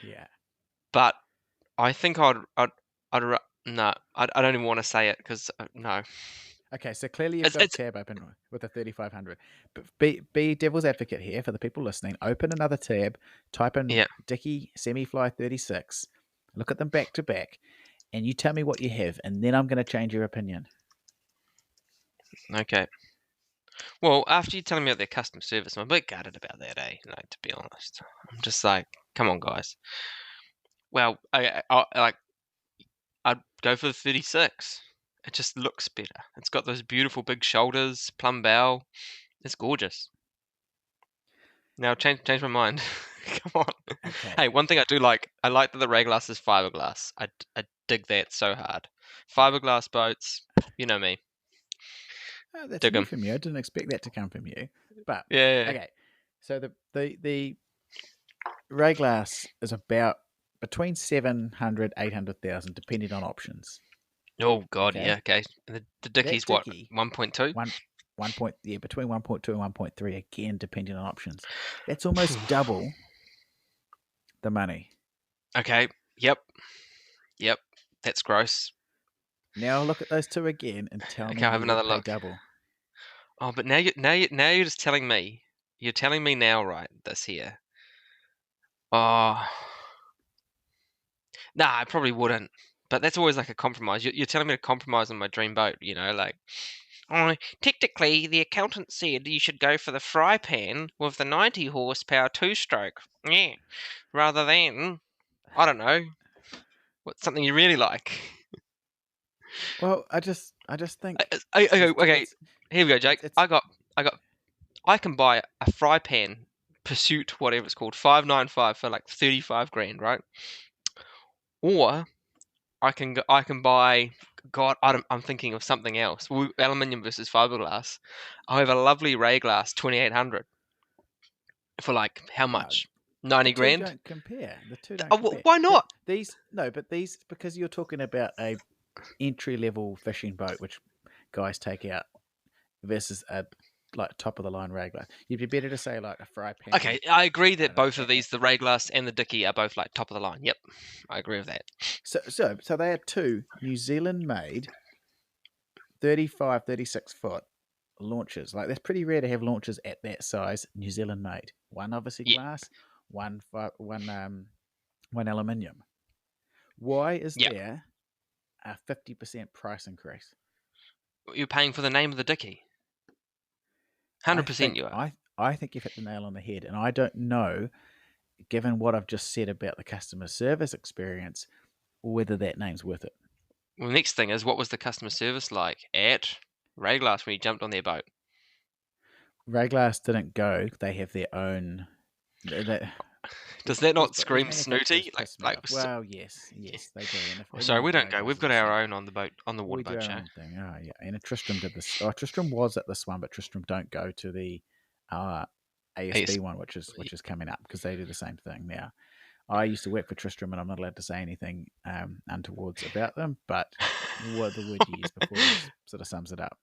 Speaker 1: Yeah.
Speaker 2: But I think I'd no, I don't even want to say it because no.
Speaker 1: Okay, so clearly you've
Speaker 2: It's
Speaker 1: got a
Speaker 2: it's
Speaker 1: tab open with a 3500. But be devil's advocate here for the people listening. Open another tab, type in
Speaker 2: yeah.
Speaker 1: Dicky Semifly 36, look at them back to back, and you tell me what you have, and then I'm going to change your opinion.
Speaker 2: Okay. Well, after you telling me about their customer service, I'm a bit gutted about that, eh? Like, to be honest, I'm just like, come on, guys. Well, I'd go for the 36. It just looks better. It's got those beautiful big shoulders, plumb bow. It's gorgeous. Now change my mind. Come on.
Speaker 1: Okay.
Speaker 2: Hey, one thing I do like, I like that the Rayglass is fiberglass. I dig that so hard.
Speaker 1: Yeah.
Speaker 2: Fiberglass boats, you know me.
Speaker 1: Oh, that's
Speaker 2: Dig
Speaker 1: new
Speaker 2: 'em.
Speaker 1: from you. I didn't expect that to come from you. But
Speaker 2: Yeah.
Speaker 1: okay. So the Ray Glass is about between 700, 800,000, depending on options.
Speaker 2: Oh God, yeah.
Speaker 1: Okay.
Speaker 2: Okay. The
Speaker 1: That
Speaker 2: Dickie's what?
Speaker 1: Dicky
Speaker 2: 1.2.
Speaker 1: one point, yeah, between 1.2 and 1.3, again depending on options. That's almost double the money.
Speaker 2: Okay. Yep. Yep. That's gross.
Speaker 1: Now look at those two again and tell me
Speaker 2: Okay, I'll have
Speaker 1: you
Speaker 2: another
Speaker 1: would pay
Speaker 2: look.
Speaker 1: double.
Speaker 2: Oh, but now you're just telling me. You're telling me now, right? This here. Oh, nah, I probably wouldn't. But that's always like a compromise. You're telling me to compromise on my dream boat, like, oh, technically, the accountant said you should go for the fry pan with the 90 horsepower two-stroke. Yeah, rather than, I don't know, what's something you really like.
Speaker 1: Well, I just think
Speaker 2: Okay, here we go, Jake.
Speaker 1: it's
Speaker 2: I can buy a fry pan, Pursuit, whatever it's called, 595 for like 35 grand, right? Or I can buy. God, I'm thinking of something else. Aluminium versus fiberglass. I have a lovely Ray Glass 2800 for like how
Speaker 1: no,
Speaker 2: much?
Speaker 1: the
Speaker 2: 90
Speaker 1: two
Speaker 2: grand.
Speaker 1: don't compare. The two don't compare.
Speaker 2: Why not?
Speaker 1: These no, but these because you're talking about a entry level fishing boat, which guys take out versus a like top of the line Ray Glass. You'd be better to say like a fry pan.
Speaker 2: Okay, I agree
Speaker 1: I
Speaker 2: that
Speaker 1: don't know.
Speaker 2: both of these, the Ray Glass and the Dicky, are both like top of the line. Yep, I agree with that.
Speaker 1: So they are two New Zealand made 35, 36 foot launches. Like that's pretty rare to have launches at that size, New Zealand made. One obviously
Speaker 2: Yeah,
Speaker 1: glass, one aluminium. Why is
Speaker 2: yeah.
Speaker 1: there a 50% price increase?
Speaker 2: You're paying for the name of the Dicky.
Speaker 1: I
Speaker 2: 100%
Speaker 1: think
Speaker 2: you are.
Speaker 1: I think you've hit the nail on the head, and I don't know, given what I've just said about the customer service experience, whether that name's worth it.
Speaker 2: Well, next thing is, what was the customer service like at Ray Glass when you jumped on their boat?
Speaker 1: Rayglass didn't go; they have their own. That
Speaker 2: Does that not
Speaker 1: these
Speaker 2: scream
Speaker 1: manufacturers
Speaker 2: snooty?
Speaker 1: piss me off. Well, yes,
Speaker 2: Yeah.
Speaker 1: yes, they do. And if
Speaker 2: Oh, sorry,
Speaker 1: anyone
Speaker 2: we don't
Speaker 1: knows
Speaker 2: go.
Speaker 1: us,
Speaker 2: We've
Speaker 1: it's
Speaker 2: got
Speaker 1: the
Speaker 2: our
Speaker 1: same.
Speaker 2: own on the boat, on the
Speaker 1: We do
Speaker 2: waterboat
Speaker 1: our
Speaker 2: show.
Speaker 1: own thing. Oh yeah, and Tristram did this. Oh, Tristram was at this one, but Tristram don't go to the
Speaker 2: Yes.
Speaker 1: ASB one, which is coming up because they do the same thing now. I used to work for Tristram, and I'm not allowed to say anything untowards about them. But what the word you used before sort of sums it up.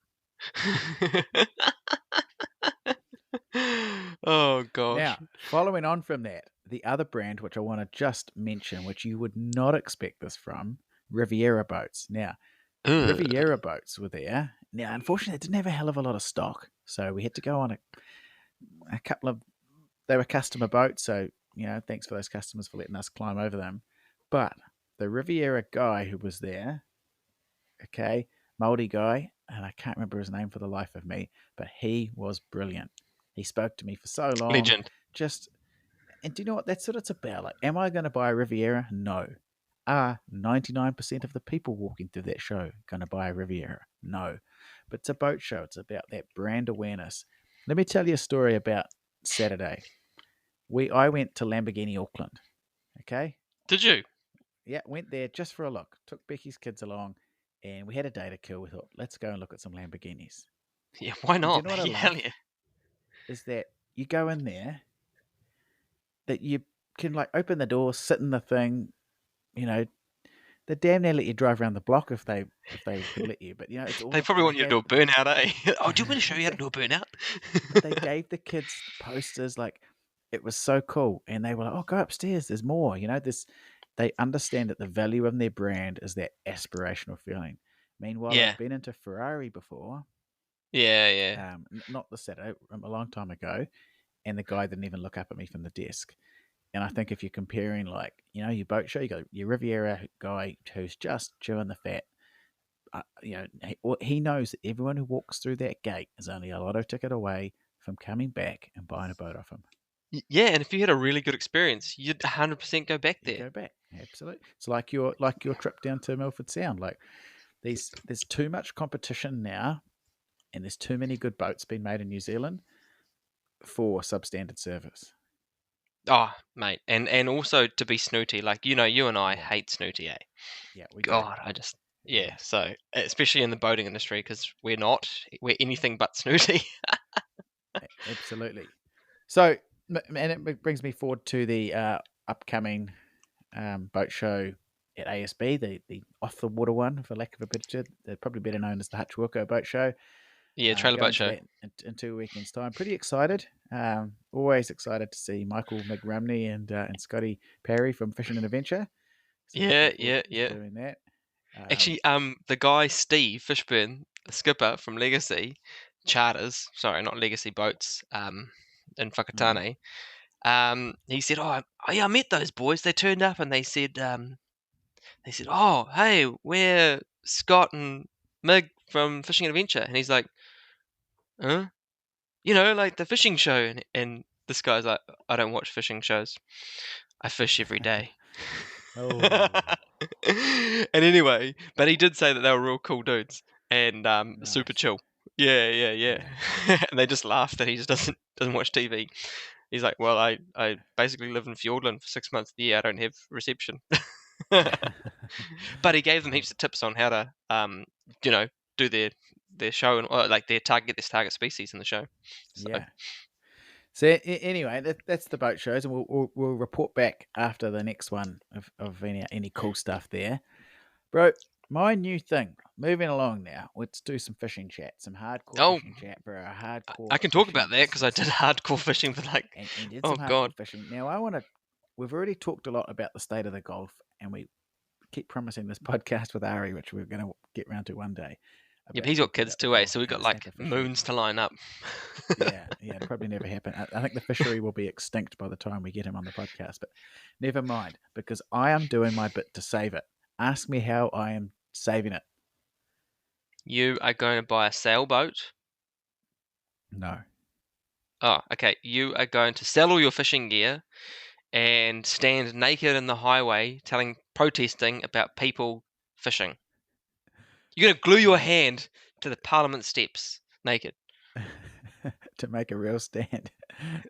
Speaker 2: Oh gosh.
Speaker 1: Now, following on from that, the other brand which I want to just mention, which you would not expect this from, Riviera boats. Now,
Speaker 2: Ugh.
Speaker 1: Riviera boats were there. Now, unfortunately, it didn't have a hell of a lot of stock, so we had to go on a couple of. They were customer boats, so thanks for those customers for letting us climb over them. But the Riviera guy who was there, okay, Maori guy, and I can't remember his name for the life of me, but he was brilliant. He spoke to me for so long,
Speaker 2: Legend.
Speaker 1: just and do you know what? That's what it's about. Like, am I going to buy a Riviera? No. Are 99% of the people walking through that show going to buy a Riviera? No. But it's a boat show. It's about that brand awareness. Let me tell you a story about Saturday. I went to Lamborghini Auckland. Okay.
Speaker 2: Did you?
Speaker 1: Yeah, went there just for a look. Took Becky's kids along, and we had a day to kill. We thought, let's go and look at some Lamborghinis.
Speaker 2: Yeah, why
Speaker 1: And do you
Speaker 2: not?
Speaker 1: know what I
Speaker 2: Yeah, hell
Speaker 1: love?
Speaker 2: yeah.
Speaker 1: Is that you go in there, that you can like open the door, sit in the thing, you know, they damn near let you drive around the block if they would let you. But it's all
Speaker 2: They probably
Speaker 1: they
Speaker 2: want you to
Speaker 1: gave.
Speaker 2: do a burnout, eh? Oh, do you want me to show you how to
Speaker 1: Exactly.
Speaker 2: do a burnout?
Speaker 1: But they gave the kids posters, like it was so cool, and they were like, "Oh, go upstairs. There's more." This they understand that the value of their brand is that aspirational feeling. Meanwhile,
Speaker 2: Yeah.
Speaker 1: I've been into Ferrari before,
Speaker 2: Yeah. Yeah.
Speaker 1: not the Saturday, a long time ago, and the guy didn't even look up at me from the desk. And I think if you're comparing, like, your boat show, you got your Riviera guy who's just chewing the fat. He knows that everyone who walks through that gate is only a lotto ticket away from coming back and buying a boat off him.
Speaker 2: Yeah, and if you had a really good experience, you'd 100% go back
Speaker 1: You
Speaker 2: there.
Speaker 1: go back, absolutely. It's like your trip down to Milford Sound. Like, there's too much competition now, and there's too many good boats being made in New Zealand for substandard service.
Speaker 2: Oh, mate, and also to be snooty, like you and I
Speaker 1: Yeah,
Speaker 2: hate snooty, eh?
Speaker 1: yeah, we do.
Speaker 2: God, I just
Speaker 1: Yeah,
Speaker 2: yeah. So especially in the boating industry, because we're anything but snooty.
Speaker 1: absolutely. So, and it brings me forward to the upcoming boat show at ASB, the off the water one, for lack of a better term. They're probably better known as the Hutchwilko Boat Show.
Speaker 2: Yeah, trailer boat
Speaker 1: Going to
Speaker 2: show.
Speaker 1: that in 2 weekends' time. Pretty excited. Always excited to see Michael McRumney and Scotty Parry from Fishing and Adventure. So looking
Speaker 2: Yeah,
Speaker 1: forward
Speaker 2: yeah,
Speaker 1: to
Speaker 2: yeah.
Speaker 1: doing that.
Speaker 2: Actually, the guy Steve Fishburne, the skipper from Legacy Charters, sorry, not Legacy Boats, in
Speaker 1: mm,
Speaker 2: Whakatane, he said, "Oh, yeah, I met those boys. They turned up and they said, oh, hey, we're Scott and Mig from Fishing Adventure," and he's like, "Huh? Like the fishing show," and this guy's like, "I don't watch fishing shows. I fish every day."
Speaker 1: oh,
Speaker 2: And anyway, but he did say that they were real cool dudes and super
Speaker 1: nice.
Speaker 2: chill. Yeah, yeah,
Speaker 1: Yeah.
Speaker 2: yeah. And they just laughed that he just doesn't watch TV. He's like, "Well, I basically live in Fiordland for 6 months of the year. I don't have reception." But he gave them heaps of tips on how to you know do their show and like their target species in the show. So
Speaker 1: Yeah. So anyway, that's the boat shows, and we'll report back after the next one of any cool stuff there, bro. My new thing. Moving along now. Let's do some fishing chat, some hardcore
Speaker 2: oh,
Speaker 1: fishing chat for our hardcore
Speaker 2: I can talk
Speaker 1: fishing
Speaker 2: about that because I did
Speaker 1: listeners,
Speaker 2: hardcore fishing for like,
Speaker 1: and did
Speaker 2: oh
Speaker 1: some
Speaker 2: god,
Speaker 1: hardcore fishing. Now I want to. We've already talked a lot about the state of the Gulf, and we keep promising this podcast with Ari, which we're going to get round to one day,
Speaker 2: yeah, but
Speaker 1: about
Speaker 2: he's got
Speaker 1: talking
Speaker 2: kids
Speaker 1: about the
Speaker 2: too, eh?
Speaker 1: Gulf
Speaker 2: So we've
Speaker 1: and
Speaker 2: got
Speaker 1: the state
Speaker 2: like
Speaker 1: of fishery.
Speaker 2: moons to line up.
Speaker 1: Yeah, yeah, it'll probably never happen. I think the fishery will be extinct by the time we get him on the podcast, but never mind, because I am doing my bit to save it. Ask me how I am saving it.
Speaker 2: You are going to buy a sailboat.
Speaker 1: No.
Speaker 2: Oh, okay. You are going to sell all your fishing gear and stand naked in the highway protesting about people fishing. You're going to glue your
Speaker 1: No.
Speaker 2: hand to the Parliament steps naked
Speaker 1: To make a real stand.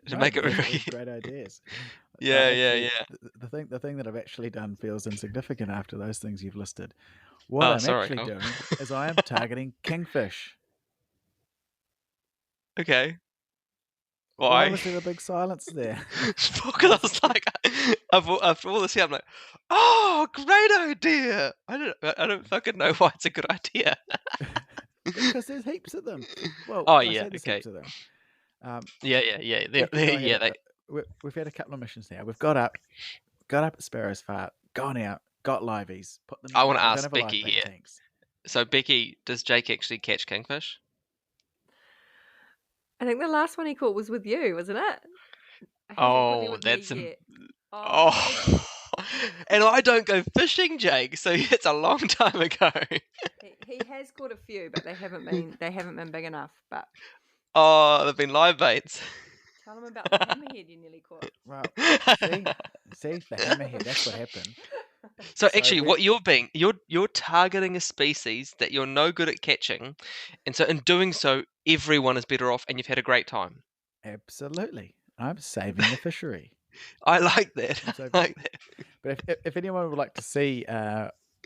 Speaker 2: to
Speaker 1: No,
Speaker 2: make
Speaker 1: but
Speaker 2: it
Speaker 1: those are
Speaker 2: really.
Speaker 1: all great ideas.
Speaker 2: Yeah, yeah,
Speaker 1: Actually,
Speaker 2: yeah.
Speaker 1: the thing that I've actually done feels insignificant after those things you've listed. What
Speaker 2: Oh,
Speaker 1: I'm
Speaker 2: sorry.
Speaker 1: actually
Speaker 2: Oh,
Speaker 1: doing is I am targeting kingfish.
Speaker 2: okay.
Speaker 1: Why
Speaker 2: Why?
Speaker 1: was there a big silence there?
Speaker 2: Because
Speaker 1: Why
Speaker 2: I
Speaker 1: is
Speaker 2: was
Speaker 1: it?
Speaker 2: like, after all this here, I'm like, oh, great idea. I don't fucking know why it's a good idea.
Speaker 1: Because there's heaps of them. Well,
Speaker 2: Oh
Speaker 1: I
Speaker 2: yeah,
Speaker 1: say there's
Speaker 2: okay.
Speaker 1: heaps of them. Um,
Speaker 2: Yeah, yeah, yeah.
Speaker 1: Becky and I
Speaker 2: Yeah,
Speaker 1: we've had a couple of missions now. We've got up at Sparrow's Fart, gone out, got liveys, put them
Speaker 2: I
Speaker 1: in.
Speaker 2: want to
Speaker 1: We don't
Speaker 2: ask
Speaker 1: have a live
Speaker 2: Becky
Speaker 1: bait
Speaker 2: here.
Speaker 1: tanks.
Speaker 2: So Becky, does Jake actually catch kingfish?
Speaker 3: I think the last one he caught was with you, wasn't it? He hasn't caught any
Speaker 2: Oh,
Speaker 3: with me
Speaker 2: that's
Speaker 3: yet. Oh,
Speaker 2: oh. And I don't go fishing, Jake. So it's a long time ago.
Speaker 3: he has caught a few, but they haven't been big enough. But
Speaker 2: Oh, they've been live baits.
Speaker 3: tell him about the hammerhead you nearly caught.
Speaker 1: Well, see, the hammerhead. That's what happened.
Speaker 2: So
Speaker 1: So
Speaker 2: actually, what you're targeting a species that you're no good at catching, and so in doing so, everyone is better off, and you've had a great time.
Speaker 1: absolutely, I'm saving the fishery.
Speaker 2: I like that.
Speaker 1: I'm
Speaker 2: I
Speaker 1: saving.
Speaker 2: like that.
Speaker 1: But if anyone would like to see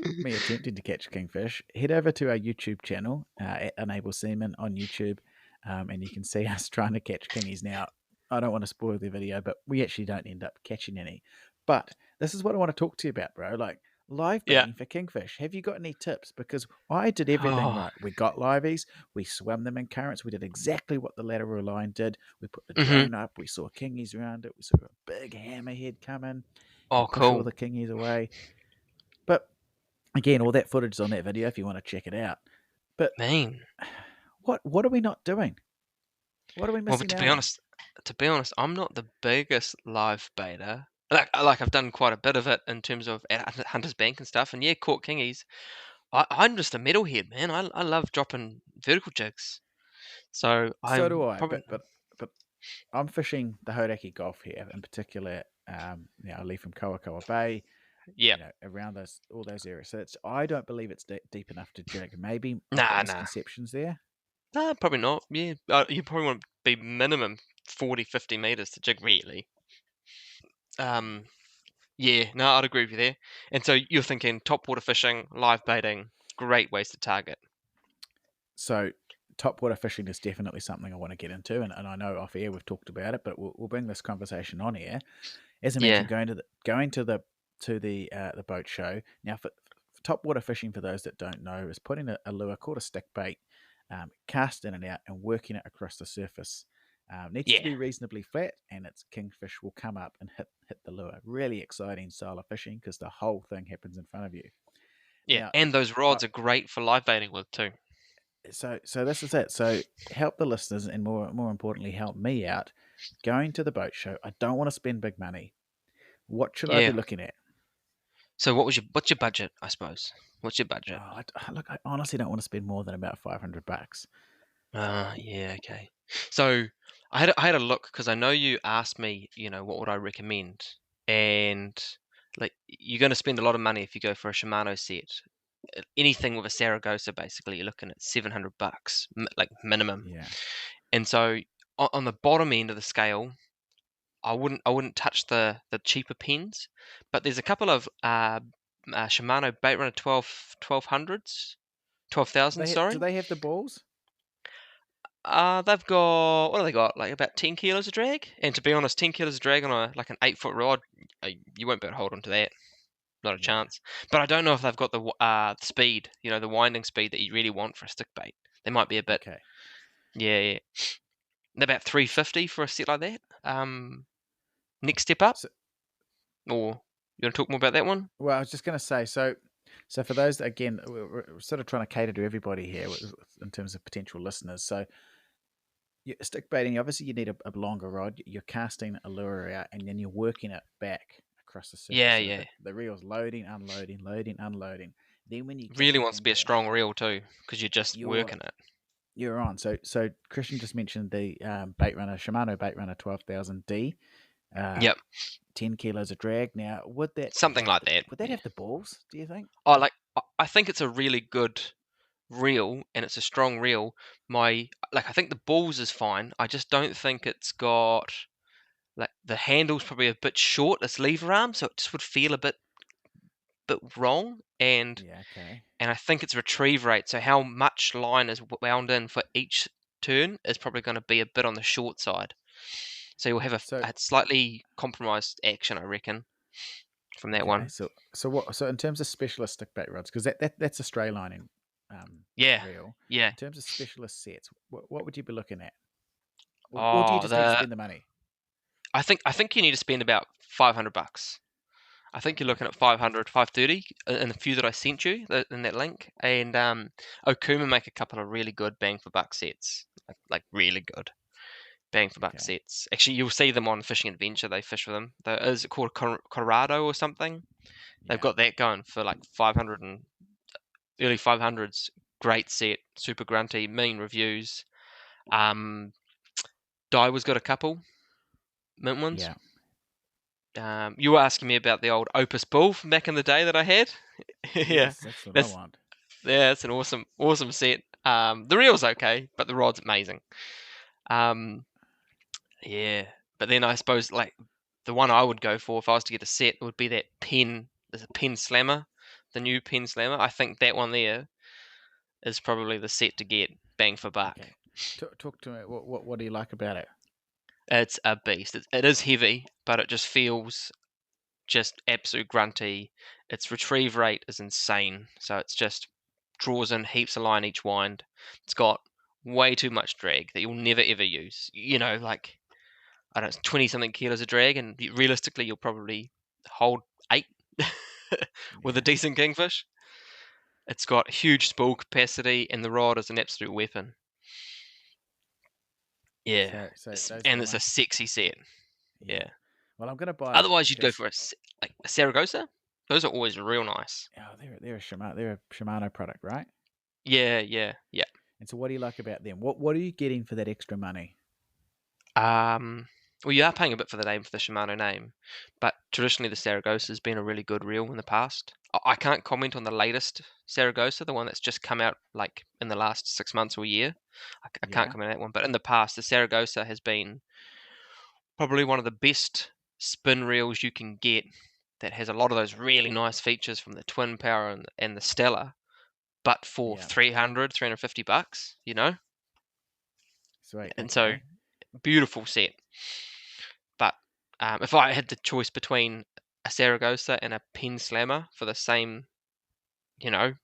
Speaker 1: me attempting to catch kingfish, head over to our YouTube channel at Unable Seaman on YouTube, and you can see us trying to catch kingies. Now, I don't want to spoil the video, but we actually don't end up catching any. But this is what I want to talk to you about, bro. Like live
Speaker 2: Yeah.
Speaker 1: baiting for kingfish. Have you got any tips? Because I did everything
Speaker 2: Oh.
Speaker 1: right. We got liveys, we swam them in currents, we did exactly what the lateral line did. We put the
Speaker 2: Mhm.
Speaker 1: drone up, we saw kingies around it, we saw a big hammerhead coming
Speaker 2: Oh,
Speaker 1: and push all
Speaker 2: cool.
Speaker 1: the kingies away. But Again, all that footage is on that video if you want to check it out. But
Speaker 2: Man.
Speaker 1: what are we not doing? What are we
Speaker 2: Well, but
Speaker 1: missing out on?
Speaker 2: to be honest, I'm not the biggest live baiter. Like I've done quite a bit of it in terms of at Hunter's Bank and stuff. And yeah, caught kingies. I'm just a metalhead, man. I love dropping vertical jigs. So
Speaker 1: So do
Speaker 2: I'm
Speaker 1: I.
Speaker 2: probably
Speaker 1: But I'm fishing the Hauraki Gulf here, in particular. I leave from Kawakawa Bay,
Speaker 2: yeah.
Speaker 1: around all those areas. So I don't believe it's deep enough to jig. Maybe I've got
Speaker 2: Nah.
Speaker 1: misconceptions there.
Speaker 2: Nah, probably not. Yeah, you probably want to be minimum 40, 50 meters to jig really. Um, yeah, no, I'd agree with you there. And so you're thinking top water fishing, live baiting, great ways to target.
Speaker 1: So topwater fishing is definitely something I want to get into, and I know off air we've talked about it, but we'll bring this conversation on air. As I
Speaker 2: Yeah,
Speaker 1: mentioned, going to the boat show now for topwater fishing. For those that don't know, is putting a lure called a stick bait, cast in and out, and working it across the surface. Needs to
Speaker 2: yeah,
Speaker 1: be reasonably flat, and its kingfish will come up and hit the lure. Really exciting style of fishing because the whole thing happens in front of you.
Speaker 2: yeah.
Speaker 1: Now,
Speaker 2: And those
Speaker 1: I,
Speaker 2: rods are great for live baiting with too.
Speaker 1: so this is it. So help the listeners, and more importantly, help me out. Going to the boat show, I don't want to spend big money. What should I be
Speaker 2: Yeah.
Speaker 1: lotting at?
Speaker 2: So what's your budget, I suppose? What's your budget?
Speaker 1: Look, I honestly don't want to spend more than about $500.
Speaker 2: Yeah, okay. So I had a look because I know you asked me, what would I recommend? And like you're going to spend a lot of money if you go for a Shimano set. Anything with a Saragossa, basically, you're looking at $700, like minimum.
Speaker 1: Yeah,
Speaker 2: And so on the bottom end of the scale, I wouldn't touch the cheaper pens, but there's a couple of Shimano Bait Runner 1200s, 12,000,
Speaker 1: do
Speaker 2: sorry.
Speaker 1: they have the balls?
Speaker 2: They've got what have they got? Like about 10 kilos of drag. And to be honest, 10 kilos of drag on an 8 foot rod, you won't be able to hold on to that. Not a
Speaker 1: Yeah.
Speaker 2: chance. But I don't know if they've got the speed, the winding speed that you really want for a stick bait. They might be a bit,
Speaker 1: Okay.
Speaker 2: yeah. They're about 350 for a set like that. Next step up,
Speaker 1: So,
Speaker 2: or you want to talk more about that one?
Speaker 1: well, I was just going to say, so for those that, again, we're sort of trying to cater to everybody here in terms of potential listeners. So stick baiting, obviously you need a longer rod. You're casting a lure out, and then you're working it back across the surface.
Speaker 2: Yeah,
Speaker 1: So
Speaker 2: yeah.
Speaker 1: the reel's loading, unloading, loading, unloading. Then when you catch
Speaker 2: Really
Speaker 1: a
Speaker 2: wants to be a
Speaker 1: kingfish,
Speaker 2: strong reel too, because you're just
Speaker 1: you're
Speaker 2: working it.
Speaker 1: you're on. So Christian just mentioned the bait runner, Shimano bait runner 12,000D, uh,
Speaker 2: Yep,
Speaker 1: 10 kilos of drag. Now,
Speaker 2: something like that.
Speaker 1: would that
Speaker 2: Yeah.
Speaker 1: have the balls? Do you think?
Speaker 2: I think it's a really good reel and it's a strong reel. I think the balls is fine. I just don't think it's got like the handle's probably a bit short. It's lever arm, so it just would feel a bit wrong.
Speaker 1: Yeah. Okay.
Speaker 2: And I think it's retrieve rate. So how much line is wound in for each turn is probably going to be a bit on the short side. So you'll have
Speaker 1: So
Speaker 2: a slightly compromised action, I reckon, from that
Speaker 1: okay.
Speaker 2: one.
Speaker 1: So in terms of specialist stick bait rods, because that's a stray lining
Speaker 2: Yeah,
Speaker 1: reel.
Speaker 2: yeah.
Speaker 1: In terms of specialist sets, what would you be looking at, or do you
Speaker 2: Oh,
Speaker 1: just need to
Speaker 2: the
Speaker 1: spend the money?
Speaker 2: I think you need to spend about $500. I think you're looking
Speaker 1: Okay.
Speaker 2: at 500, 530 in the few that I sent you in that link. And Okuma make a couple of really good bang for buck sets, like really good bang for buck
Speaker 1: Okay.
Speaker 2: sets. Actually, you'll see them on Fishing Adventure. They fish with them. Is it called Colorado or something? They've
Speaker 1: Yeah.
Speaker 2: got that going for like 500 and early 500s. Great set, super grunty, mean reviews. Um, Daiwa's got a couple mint ones.
Speaker 1: Yeah.
Speaker 2: You were asking me about the old Opus Bull from back in the day that I had. Yeah,
Speaker 1: Yes, that's what I
Speaker 2: that's
Speaker 1: want.
Speaker 2: it's an awesome set. The reel's okay, but the rod's amazing. Um, yeah, but then I suppose like the one I would go for if I was to get a set would be that Pen. There's a Pen Slammer, the new Pen Slammer. I think that one there is probably the set to get bang for buck.
Speaker 1: Okay. Talk to me. What do you like about it?
Speaker 2: It's a beast. It is heavy, but it just feels just absolute grunty. Its retrieve rate is insane. So it's just draws in heaps of line each wind. It's got way too much drag that you'll never ever use. Like I don't know, 20 something kilos of drag, and realistically, you'll probably hold 8 with a
Speaker 1: Yeah.
Speaker 2: decent kingfish. It's got huge spool capacity, and the rod is an absolute weapon. Yeah,
Speaker 1: So those
Speaker 2: and it's a
Speaker 1: nice.
Speaker 2: sexy set. Yeah.
Speaker 1: Well, I'm gonna buy.
Speaker 2: Otherwise, you'd go for like a Saragossa. Those are always real nice.
Speaker 1: Oh, they're a Shimano product, right?
Speaker 2: Yeah, yeah, yeah.
Speaker 1: And so, what do you like about them? What are you getting for that extra money?
Speaker 2: Well, you are paying a bit for the name, for the Shimano name, but traditionally the Saragossa has been a really good reel in the past. I can't comment on the latest Saragossa, the one that's just come out like in the last 6 months or a year. I can't
Speaker 1: Yeah,
Speaker 2: comment on that one, but in the past, the Saragossa has been probably one of the best spin reels you can get. That has a lot of those really nice features from the Twin Power and the Stella, but for
Speaker 1: yeah.
Speaker 2: 350 bucks, you know?
Speaker 1: Sweet.
Speaker 2: And so
Speaker 1: Okay.
Speaker 2: beautiful set. But if I had the choice between a Saragossa and a Pen Slammer for the same, you know,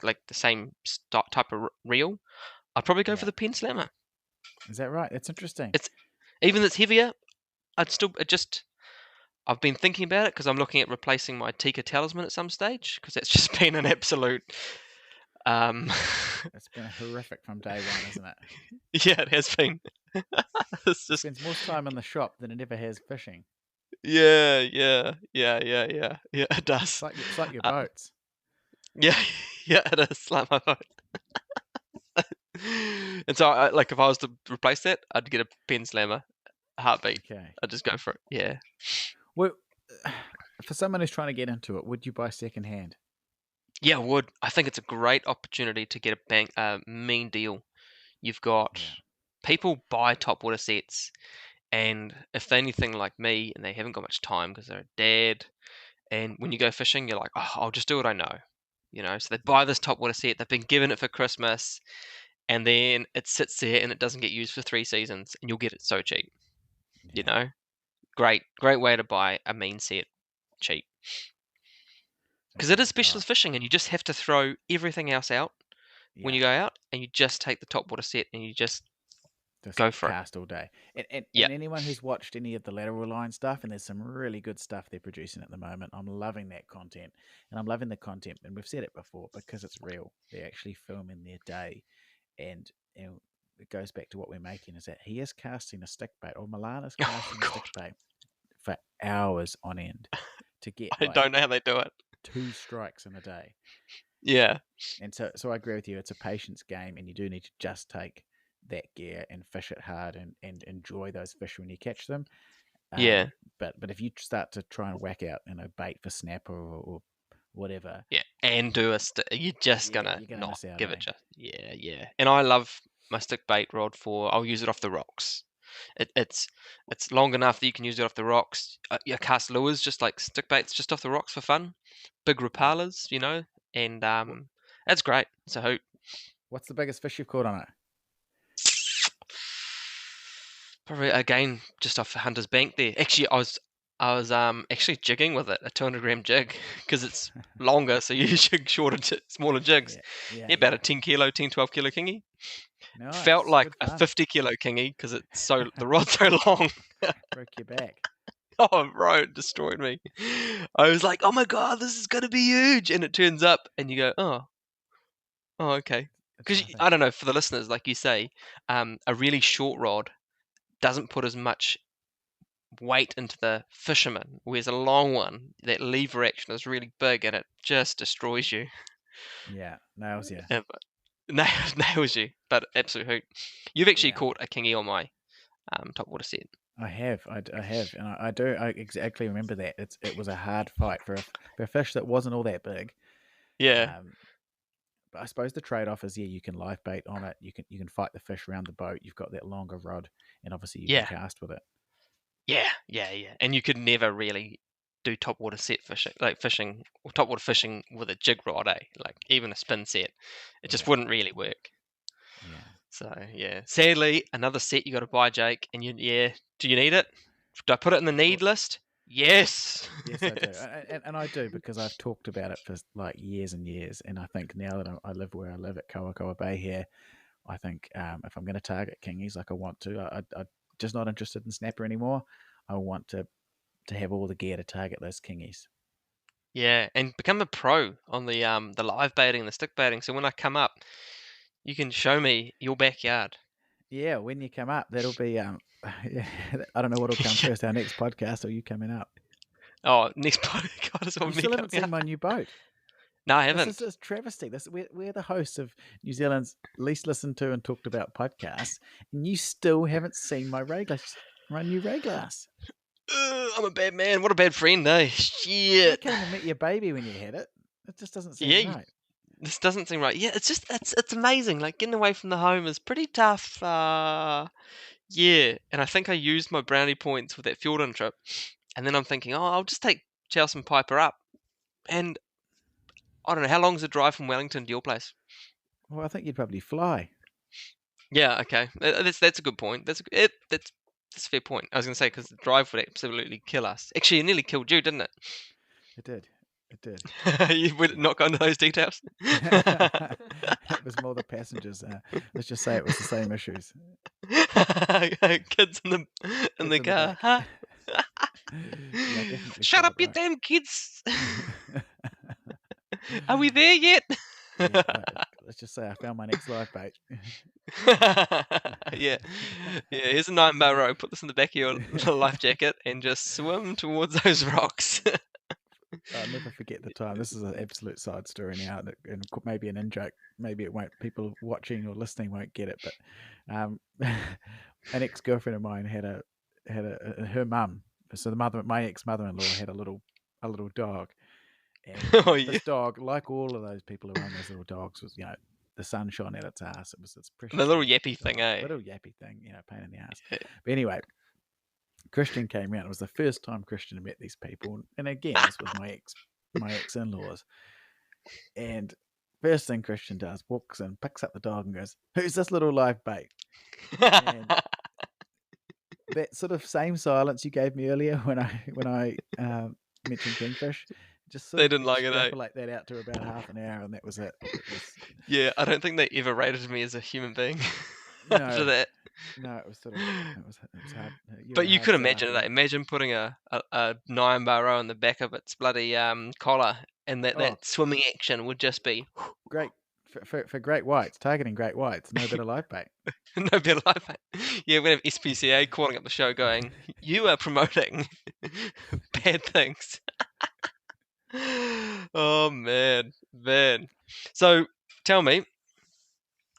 Speaker 2: like the same type of reel, I'd probably go for
Speaker 1: Yeah.
Speaker 2: the Pen Slammer.
Speaker 1: Is that right? That's interesting.
Speaker 2: It's even though it's heavier, I've been thinking about it because I'm looking at replacing my Tika Talisman at some stage because that's just been an absolute um
Speaker 1: It's been horrific from day one, isn't it?
Speaker 2: yeah, it has been. It's
Speaker 1: It
Speaker 2: just
Speaker 1: spends more time in the shop than it ever has fishing.
Speaker 2: yeah, it does.
Speaker 1: It's like your
Speaker 2: Uh,
Speaker 1: boats.
Speaker 2: yeah, yeah, it is like my phone. And so, like, if I was to replace that, I'd get a Pen Slammer, a heartbeat.
Speaker 1: Okay.
Speaker 2: I'd just go for it. Yeah,
Speaker 1: Well, for someone who's trying to get into it, would you buy second hand?
Speaker 2: yeah, I would. I think it's a great opportunity to get a mean deal. You've got
Speaker 1: Yeah.
Speaker 2: people buy top water sets, and if they're anything like me and they haven't got much time because they're a dad, and when you go fishing, you're like, oh, I'll just do what I know. So they buy this top water set, they've been given it for Christmas, and then it sits there and it doesn't get used for 3 seasons, and you'll get it so cheap. You
Speaker 1: Yeah.
Speaker 2: know, great way to buy a mean set cheap because it is
Speaker 1: Okay. Oh,
Speaker 2: specialist fishing, and you just have to throw everything else out when
Speaker 1: yeah.
Speaker 2: you go out, and you just take the top water set and you just
Speaker 1: Just
Speaker 2: go for it.
Speaker 1: cast all day.
Speaker 2: Yeah,
Speaker 1: And anyone who's watched any of the lateral line stuff, and there's some really good stuff they're producing at the moment. I'm loving that content, and I'm loving the content. And we've said it before because it's real. They actually film in their day, and it goes back to what we're making is that he is casting a stick bait, or Milan is
Speaker 2: oh
Speaker 1: casting a
Speaker 2: god,
Speaker 1: stick bait for hours on end to get
Speaker 2: I
Speaker 1: like
Speaker 2: don't know how they do it.
Speaker 1: 2 strikes in a day.
Speaker 2: Yeah,
Speaker 1: And so I agree with you. It's a patience game, and you do need to just take that gear and fish it hard and enjoy those fish when you catch them.
Speaker 2: yeah,
Speaker 1: But if you start to try and whack out bait for snapper or whatever,
Speaker 2: yeah, and do you're just gonna
Speaker 1: you're gonna
Speaker 2: not
Speaker 1: miss out,
Speaker 2: give it
Speaker 1: eh?
Speaker 2: just yeah. And I love my stick bait rod I'll use it off the rocks. It's long enough that you can use it off the rocks. You cast lures just like stick baits just off the rocks for fun, big
Speaker 1: Yeah.
Speaker 2: rapalas, and
Speaker 1: What,
Speaker 2: that's great. It's a hoot.
Speaker 1: what's the biggest fish you've caught on it?
Speaker 2: Probably again just off the Hunter's Bank there. Actually, I was actually jigging with it, a 200-gram jig, because it's longer, so you jig smaller jigs.
Speaker 1: Yeah, yeah,
Speaker 2: Yeah, about
Speaker 1: yeah.
Speaker 2: a 12 kilo kingy. Felt
Speaker 1: Nice,
Speaker 2: like
Speaker 1: good
Speaker 2: a
Speaker 1: fun.
Speaker 2: 50-kilo kingy because the rod's so long.
Speaker 1: Broke your back.
Speaker 2: Oh, bro, it destroyed me. I was like, oh my god, this is gonna be huge, and it turns up, and you go, oh, okay.
Speaker 1: It's
Speaker 2: Because
Speaker 1: nothing.
Speaker 2: I don't know, for the listeners, like you say, a really short rod doesn't put as much weight into the fisherman, whereas a long one, that lever action is really big, and it just destroys you.
Speaker 1: Yeah, nails you.
Speaker 2: But nails you, but absolute hoot. You've actually
Speaker 1: Yeah.
Speaker 2: caught a kingy on my top water set.
Speaker 1: I have, and I do. I exactly remember that. It was a hard fight for a fish that wasn't all that big.
Speaker 2: Yeah,
Speaker 1: Um, but I suppose the trade off is you can live bait on it. You can fight the fish around the boat. You've got that longer rod, and obviously you can
Speaker 2: yeah,
Speaker 1: cast with it.
Speaker 2: yeah. And you could never really do top water set fishing, like fishing or top water fishing with a jig rod, eh? Like even a spin set, it just
Speaker 1: Yeah,
Speaker 2: wouldn't really work.
Speaker 1: yeah,
Speaker 2: So yeah, sadly, another set you got to buy, Jake. And do you need it? Do I put it in the need
Speaker 1: well,
Speaker 2: list? Yes.
Speaker 1: yes, I do, and I do because I've talked about it for like years and years, and I think now that I live where I live at Kawakawa Bay here, I think if I'm going to target kingies like I want to, I'm just not interested in snapper anymore. I want to have all the gear to target those kingies.
Speaker 2: Yeah, and become a pro on the live baiting, the stick baiting. So when I come up, you can show me your backyard.
Speaker 1: Yeah, when you come up, that'll be yeah, I don't know what'll come
Speaker 2: Yeah.
Speaker 1: first, our next podcast or you coming up.
Speaker 2: Oh, next podcast is
Speaker 1: You
Speaker 2: on me
Speaker 1: still haven't
Speaker 2: coming
Speaker 1: seen
Speaker 2: up.
Speaker 1: my new boat.
Speaker 2: No, I
Speaker 1: This
Speaker 2: haven't.
Speaker 1: is a travesty. We're the hosts of New Zealand's least listened to and talked about podcasts, and you still haven't seen my new ray glass.
Speaker 2: I'm a bad man. What a bad friend, eh?
Speaker 1: I
Speaker 2: Shit.
Speaker 1: came and met your baby when you had it. It just doesn't seem
Speaker 2: Yeah,
Speaker 1: right.
Speaker 2: this doesn't seem right. Yeah, it's amazing. Like getting away from the home is pretty tough. Yeah, and I think I used my brownie points with that Fjorden trip, and then I'm thinking, oh, I'll just take Chelsea and Piper up, and I don't know how long's the drive from Wellington to your place.
Speaker 1: Well, I think you'd probably fly.
Speaker 2: Yeah, okay, that's a good point. That's a fair point. I was gonna say because the drive would absolutely kill us. Actually, it nearly killed you, didn't it?
Speaker 1: It did. It did.
Speaker 2: You would not go into those details.
Speaker 1: It was more the passengers. Let's just say it was the same issues.
Speaker 2: Kids in the
Speaker 1: Kids in
Speaker 2: car.
Speaker 1: back.
Speaker 2: Huh?
Speaker 1: Yeah, definitely
Speaker 2: Shut up, you
Speaker 1: right.
Speaker 2: damn kids! Are we there yet?
Speaker 1: Yeah, let's just say I found my next life bait.
Speaker 2: Yeah. Here's a 9-bar rope. Put this in the back of your life jacket and just swim towards those rocks.
Speaker 1: I'll never forget the time. This is an absolute side story now, and maybe an in-joke. Maybe it won't. People watching or listening won't get it, but an ex-girlfriend of mine had her mum. So my ex-mother-in-law had a little dog, and
Speaker 2: Oh yeah.
Speaker 1: this dog, like all of those people who own those little dogs, was the sun shone at its ass. It was its precious
Speaker 2: The little yappy thing,
Speaker 1: dog.
Speaker 2: eh?
Speaker 1: Little yappy thing, pain in the ass.
Speaker 2: Yeah.
Speaker 1: But anyway, Christian came around. It was the first time Christian met these people, and again, this was my ex-in-laws. And first thing Christian does, walks in, picks up the dog, and goes, "Who's this little live bait?" And that sort of same silence you gave me earlier when I mentioned kingfish, just sort
Speaker 2: They
Speaker 1: of
Speaker 2: didn't like it, eh?
Speaker 1: extrapolate that out to about half an hour, and that was it.
Speaker 2: Yeah, I don't think they ever rated me as a human being
Speaker 1: No,
Speaker 2: after that.
Speaker 1: No, it was sort of it was hard.
Speaker 2: But you could imagine it. Imagine putting a 9-bar row on the back of its bloody collar, and that swimming action would just be
Speaker 1: great for great whites, targeting great whites. No better live bait.
Speaker 2: no better life. Yeah, we have SPCA calling up the show, going, "You are promoting bad things." Oh man. So tell me,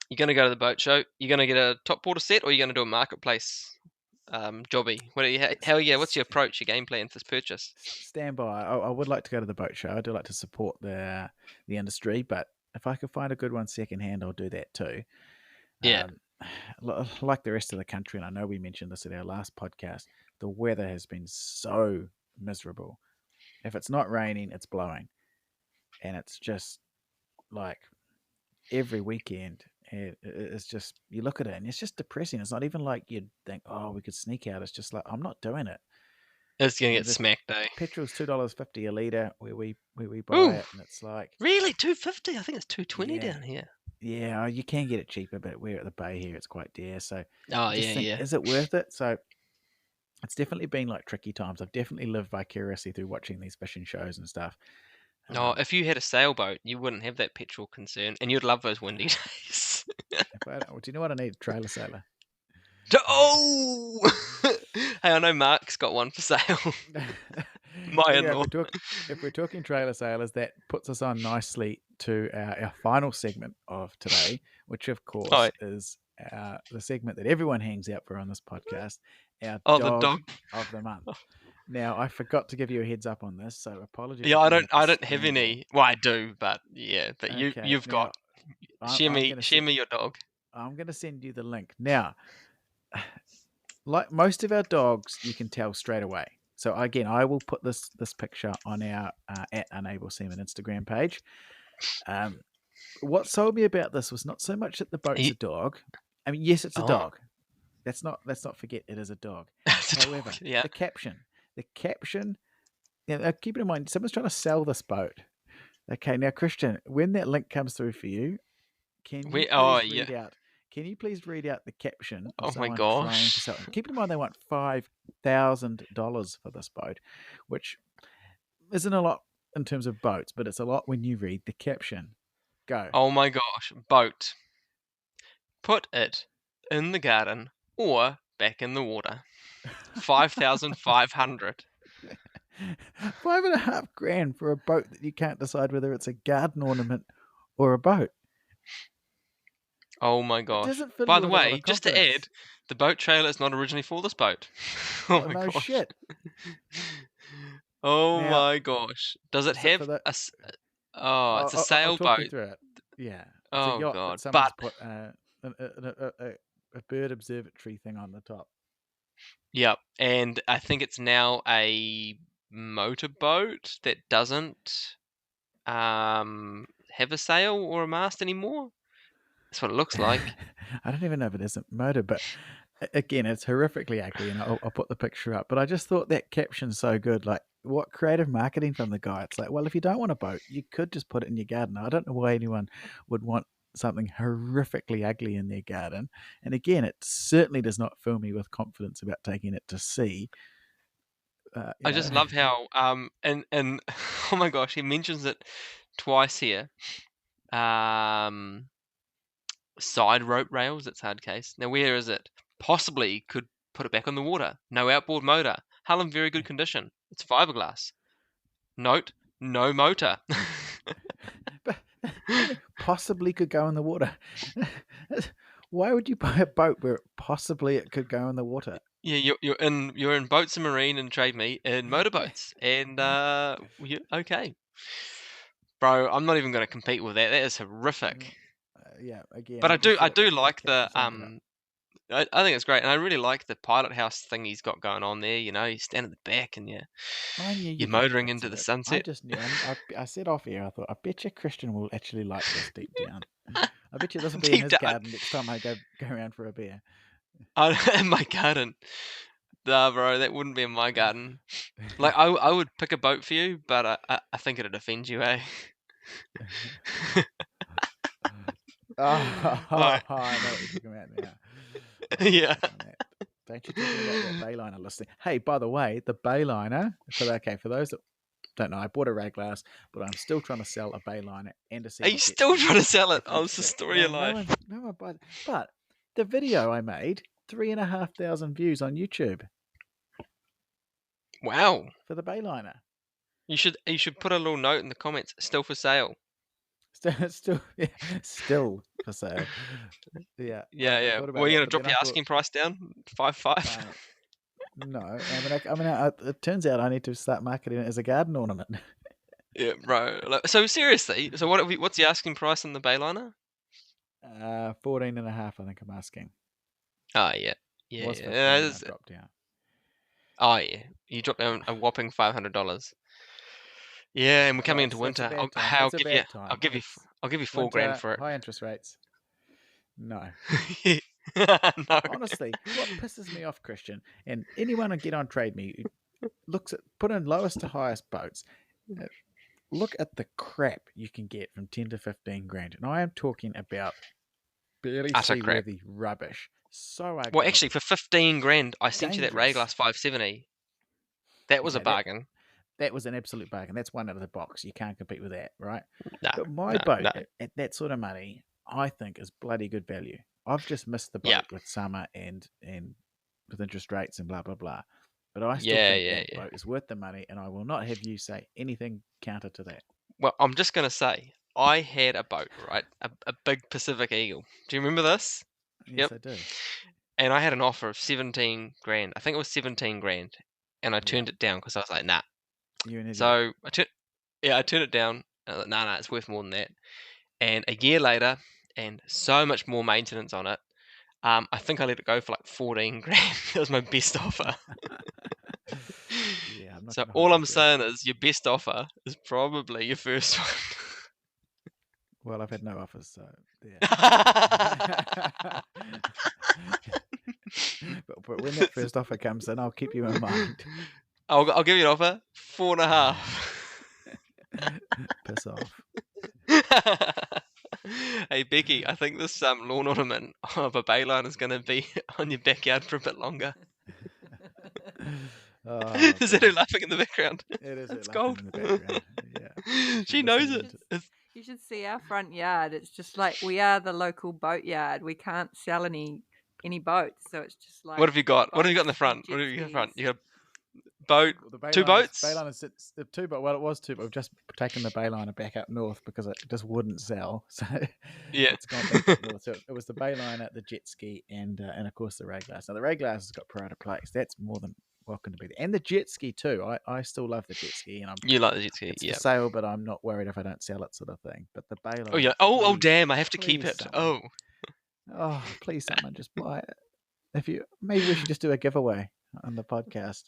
Speaker 2: you're going to go to the boat show. You're going to get a top water set, or you're going to do a marketplace jobby? What's your approach, your game plan for this purchase?
Speaker 1: Stand by. I would like to go to the boat show. I do like to support the industry, but if I could find a good one secondhand, I'll do that too.
Speaker 2: Yeah.
Speaker 1: Like the rest of the country, and I know we mentioned this at our last podcast, the weather has been so miserable. If it's not raining, it's blowing, and it's just like every weekend. It's just, you look at it and it's just depressing. It's not even like you'd think, oh, we could sneak out. It's just like, I'm not doing it.
Speaker 2: It's gonna get smacked, eh?
Speaker 1: Petrol's $2.50 a litre where we buy
Speaker 2: Ooh,
Speaker 1: it, and it's like,
Speaker 2: really $2.50? I think it's $2.20 down here.
Speaker 1: Yeah, you can get it cheaper, but we're at the bay here, it's quite dear. So
Speaker 2: yeah.
Speaker 1: is it worth it? So it's definitely been like tricky times. I've definitely lived vicariously through watching these fishing shows and stuff.
Speaker 2: No, if you had a sailboat, you wouldn't have that petrol concern, and you'd love those windy days.
Speaker 1: Do you know what I need? A trailer sailor.
Speaker 2: Oh! Hey, I know Mark's got one for sale. My in-law.
Speaker 1: If we're talking trailer sailors, that puts us on nicely to our final segment of today, which of course is the segment that everyone hangs out for on this podcast, our dog of the month. Now, I forgot to give you a heads up on this, so apologies.
Speaker 2: Yeah, I don't have any. Well, I do, but yeah, but
Speaker 1: okay,
Speaker 2: you've got. Share me your dog.
Speaker 1: I'm going to send you the link now. Like most of our dogs, you can tell straight away. So again, I will put this picture on our at Unable Seaman Instagram page. What sold me about this was not so much that the boat's a dog. I mean, yes, it's a dog. Let's not forget it is a dog. However, the caption. Yeah, keep it in mind, someone's trying to sell this boat. Okay, now Christian, when that link comes through for you, can you please read out the caption of someone trying to sell it? Keep in mind they want $5,000 for this boat, which isn't a lot in terms of boats, but it's a lot when you read the caption. Go.
Speaker 2: Oh my gosh, boat. Put it in the garden or back in the water. 5,500.
Speaker 1: $5,500 for a boat that you can't decide whether it's a garden ornament or a boat.
Speaker 2: Oh my
Speaker 1: It
Speaker 2: gosh.
Speaker 1: doesn't fill
Speaker 2: By
Speaker 1: you
Speaker 2: the
Speaker 1: with a lot
Speaker 2: way,
Speaker 1: of
Speaker 2: just to
Speaker 1: confidence.
Speaker 2: add, the boat trailer is not originally for this boat. Oh
Speaker 1: Oh,
Speaker 2: my
Speaker 1: no
Speaker 2: gosh.
Speaker 1: shit.
Speaker 2: Oh
Speaker 1: Now,
Speaker 2: my gosh. Does it
Speaker 1: so
Speaker 2: have
Speaker 1: for that,
Speaker 2: oh, it's a
Speaker 1: I'll talk you
Speaker 2: sailboat.
Speaker 1: through it. Yeah, it's a
Speaker 2: Oh
Speaker 1: yacht, but
Speaker 2: god.
Speaker 1: someone's
Speaker 2: But
Speaker 1: put a bird observatory thing on the top.
Speaker 2: yep, and I think it's now a motorboat that doesn't have a sail or a mast anymore. That's what it looks like.
Speaker 1: I don't even know if it is a motor, but again, it's horrifically ugly, and I'll put the picture up. But I just thought that caption's so good. Like, what creative marketing from the guy? It's like, well, if you don't want a boat, you could just put it in your garden. I don't know why anyone would want something horrifically ugly in their garden. And again, it certainly does not fill me with confidence about taking it to sea.
Speaker 2: I just love how and oh my gosh, he mentions it twice here. Side rope rails, it's hard case. Now where is it? Possibly could put it back on the water. No outboard motor. Hull in very good condition. It's fiberglass. Note, no motor.
Speaker 1: But possibly could go in the water. Why would you buy a boat where possibly it could go in the water?
Speaker 2: Yeah, you're in boats and marine and trade me in motorboats. And okay. Bro, I'm not even gonna compete with that. That is horrific.
Speaker 1: Yeah, again,
Speaker 2: But I
Speaker 1: just thought
Speaker 2: do
Speaker 1: that
Speaker 2: like the
Speaker 1: caption summed it up.
Speaker 2: I think it's great, and I really like the pilot house thing he's got going on there. You know, you stand at the back and
Speaker 1: I knew
Speaker 2: you're
Speaker 1: you'd like
Speaker 2: motoring
Speaker 1: bits
Speaker 2: into
Speaker 1: of
Speaker 2: the
Speaker 1: it. I
Speaker 2: sunset.
Speaker 1: just knew. I said off air, I thought, I bet you Christian will actually like this deep down. I bet you this will be in
Speaker 2: Deep
Speaker 1: his
Speaker 2: down,
Speaker 1: garden next time I go around for a beer.
Speaker 2: in my garden. Nah, bro, that wouldn't be in my garden. Like, I would pick a boat for you, but I think it'd offend you, eh?
Speaker 1: Oh,
Speaker 2: Right.
Speaker 1: I know what you're talking about now.
Speaker 2: Yeah.
Speaker 1: Don't you talk about that Bayliner listing. Hey, by the way, the Bayliner, for those that don't know, I bought a Raglass, but I'm still trying to sell a Bayliner and a
Speaker 2: Are you
Speaker 1: seven jet
Speaker 2: still
Speaker 1: ski
Speaker 2: trying to sell it?
Speaker 1: for
Speaker 2: Oh,
Speaker 1: each
Speaker 2: it's the
Speaker 1: trip.
Speaker 2: story of
Speaker 1: Well,
Speaker 2: life.
Speaker 1: no one buys. But the video I made, 3,500 views on YouTube
Speaker 2: Wow.
Speaker 1: for the Bayliner.
Speaker 2: You should put a little note in the comments. Still for sale.
Speaker 1: Still for sale. Yeah.
Speaker 2: Yeah,
Speaker 1: I
Speaker 2: yeah.
Speaker 1: thought about
Speaker 2: Well, you're
Speaker 1: that,
Speaker 2: gonna
Speaker 1: but
Speaker 2: drop
Speaker 1: then
Speaker 2: your
Speaker 1: I thought,
Speaker 2: asking price down 5.5.
Speaker 1: no. It turns out I need to start marketing it as a garden ornament.
Speaker 2: Yeah, bro. So seriously, so what's the asking price on the Bayliner?
Speaker 1: 14.5, I think I'm asking.
Speaker 2: Oh yeah, yeah,
Speaker 1: Was
Speaker 2: yeah.
Speaker 1: 15 and I dropped down.
Speaker 2: Oh yeah, you dropped down a whopping $500. Yeah, and we're coming into
Speaker 1: So it's a
Speaker 2: winter.
Speaker 1: bad time.
Speaker 2: I'll
Speaker 1: It's a
Speaker 2: give you,
Speaker 1: bad time. It's
Speaker 2: I'll give you $4 grand
Speaker 1: winter,
Speaker 2: for it.
Speaker 1: high interest rates. No.
Speaker 2: No.
Speaker 1: Honestly, what pisses me off, Christian, and anyone who get on Trade Me who looks at put in lowest to highest boats. Look at the crap you can get from 10 to 15 grand. And I am talking about barely
Speaker 2: Utter crap.
Speaker 1: seaworthy rubbish. So ugly.
Speaker 2: Well, actually, for 15 grand, I sent you that
Speaker 1: Dangerous.
Speaker 2: Rayglass 570. That was a bargain.
Speaker 1: That was an absolute bargain. That's one out of the box. You can't compete with that, right?
Speaker 2: No,
Speaker 1: But my boat at that sort of money, I think, is bloody good value. I've just missed the boat with summer and with interest rates and blah blah blah. But I still think that boat is worth the money, and I will not have you say anything counter to that.
Speaker 2: Well, I'm just gonna say, I had a boat, right? A big Pacific Eagle. Do you remember this?
Speaker 1: Yes, I do.
Speaker 2: And I had an offer of 17 grand. I think it was 17 grand, and I turned it down because I was like, nah.
Speaker 1: You're an idiot.
Speaker 2: So I turned it down. I was like, nah, it's worth more than that. And a year later, and so much more maintenance on it, I think I let it go for like 14 grand. That was my best offer.
Speaker 1: Yeah, I'm not
Speaker 2: so all I'm saying is your best offer is probably your first one.
Speaker 1: Well, I've had no offers, so yeah. but when that first offer comes in, I'll keep you in mind.
Speaker 2: I'll give you an offer, 4.5.
Speaker 1: Piss off.
Speaker 2: Hey Becky, I think this lawn ornament of a Bayliner is going to be on your backyard for a bit longer. Is that her laughing in the background?
Speaker 1: It is.
Speaker 2: It's gold.
Speaker 1: In the background. Yeah.
Speaker 2: She knows
Speaker 1: listening
Speaker 2: it.
Speaker 1: to-
Speaker 2: It's-
Speaker 3: You should see our front yard. It's just like we are the local boat yard. We can't sell any boats, so it's just like
Speaker 2: What have you got? What have you got in the
Speaker 3: boats and
Speaker 2: front? What
Speaker 3: jet
Speaker 2: have you got in the front?
Speaker 3: skis.
Speaker 2: You got a boat,
Speaker 1: Well, the
Speaker 2: 2 boats?
Speaker 1: Bayliner sits the two, but well, it was two, but we've just taken the Bayliner back up north because it just wouldn't sell. So
Speaker 2: Yeah.
Speaker 1: it's gone back up north. So it was the Bayliner, the jet ski, and of course the Ray Glass. Now the Ray Glass has got pride of place. That's more than welcome to be there, and the jet ski too. I still love the jet ski, and
Speaker 2: You like the jet ski,
Speaker 1: it's
Speaker 2: yeah.
Speaker 1: for sale, but I'm not worried if I don't sell it, sort of thing. But the Bayliner.
Speaker 2: Oh yeah. Oh
Speaker 1: please,
Speaker 2: damn! I have to keep
Speaker 1: please,
Speaker 2: it.
Speaker 1: someone. Oh, please, someone just buy it. Maybe we should just do a giveaway on the podcast.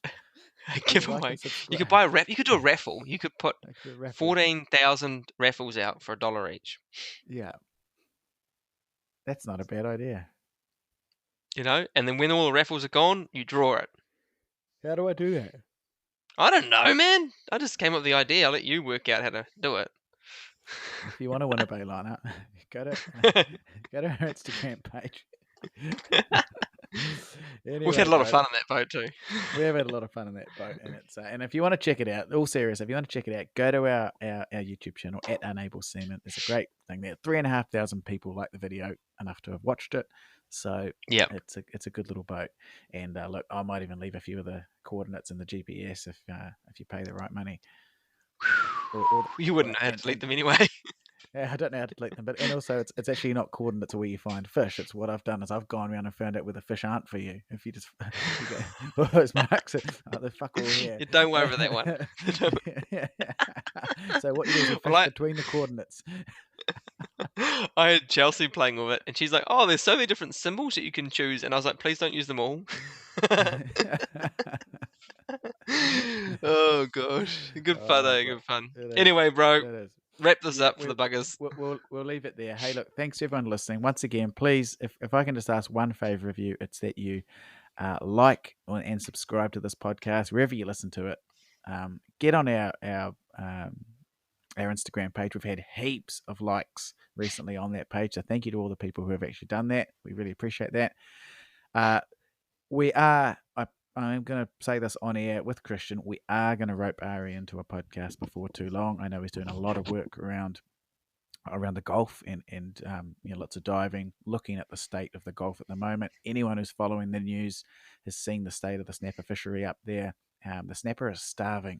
Speaker 2: Give
Speaker 1: Like
Speaker 2: away.
Speaker 1: and
Speaker 2: You
Speaker 1: subscribe.
Speaker 2: could buy a You could do a raffle. You could put
Speaker 1: Like a raffle.
Speaker 2: 14,000 raffles out for $1 each.
Speaker 1: Yeah, that's not a bad idea.
Speaker 2: You know, and then when all the raffles are gone, you draw it.
Speaker 1: How do I do that?
Speaker 2: I don't know, man. I just came up with the idea. I'll let you work out how to do it.
Speaker 1: If you want to win a Bayliner, go to our Instagram page.
Speaker 2: We've had a lot of fun on that boat too.
Speaker 1: We have had a lot of fun on that boat, and it's and if you want to check it out, all serious, if you want to check it out, go to our YouTube channel at Unable Seaman. It's a great thing there. 3,500 people like the video enough to have watched it, so
Speaker 2: yeah,
Speaker 1: it's a good little boat. And look, I might even leave a few of the coordinates in the GPS if you pay the right money.
Speaker 2: You wouldn't know how to delete them anyway.
Speaker 1: Yeah, I don't know how to delete them, and also it's actually not coordinates of where you find fish. It's what I've done is I've gone around and found out where the fish aren't for you. If you just go, those marks, they're fuck all here.
Speaker 2: You don't worry about that one.
Speaker 1: So what you do is you fish between the coordinates.
Speaker 2: I had Chelsea playing with it, and she's like, "Oh, there's so many different symbols that you can choose," and I was like, "Please don't use them all." Oh gosh, good fun, good fun. Anyway, bro. Wrap this up for the buggers.
Speaker 1: We'll leave it there. Hey, look, thanks everyone listening. Once again, please, if I can just ask one favor of you, it's that you like and subscribe to this podcast wherever you listen to it. Get on our Instagram page. We've had heaps of likes recently on that page, so thank you to all the people who have actually done that. We really appreciate that. I'm going to say this on air with Christian. We are going to rope Ari into a podcast before too long. I know he's doing a lot of work around the Gulf and lots of diving, looking at the state of the Gulf at the moment. Anyone who's following the news has seen the state of the snapper fishery up there. The snapper is starving.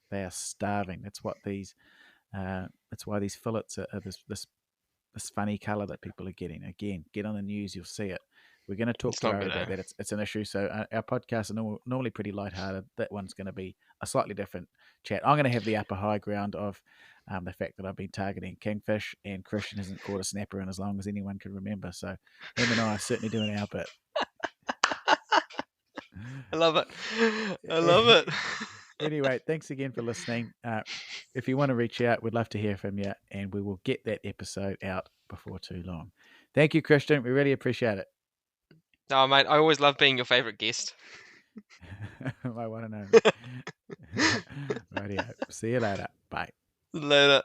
Speaker 1: They are starving. That's why these fillets are this funny color that people are getting. Again, get on the news, you'll see it. We're going to talk to Ari about that. It's an issue. So our podcasts are normally pretty lighthearted. That one's going to be a slightly different chat. I'm going to have the upper high ground of the fact that I've been targeting kingfish, and Christian hasn't caught a snapper in as long as anyone can remember. So him and I are certainly doing our bit.
Speaker 2: I love it. I love it.
Speaker 1: Anyway, thanks again for listening. If you want to reach out, we'd love to hear from you, and we will get that episode out before too long. Thank you, Christian. We really appreciate it.
Speaker 2: No, mate, I always love being your favourite guest.
Speaker 1: I want to know. Radio. See you later. Bye.
Speaker 2: Later.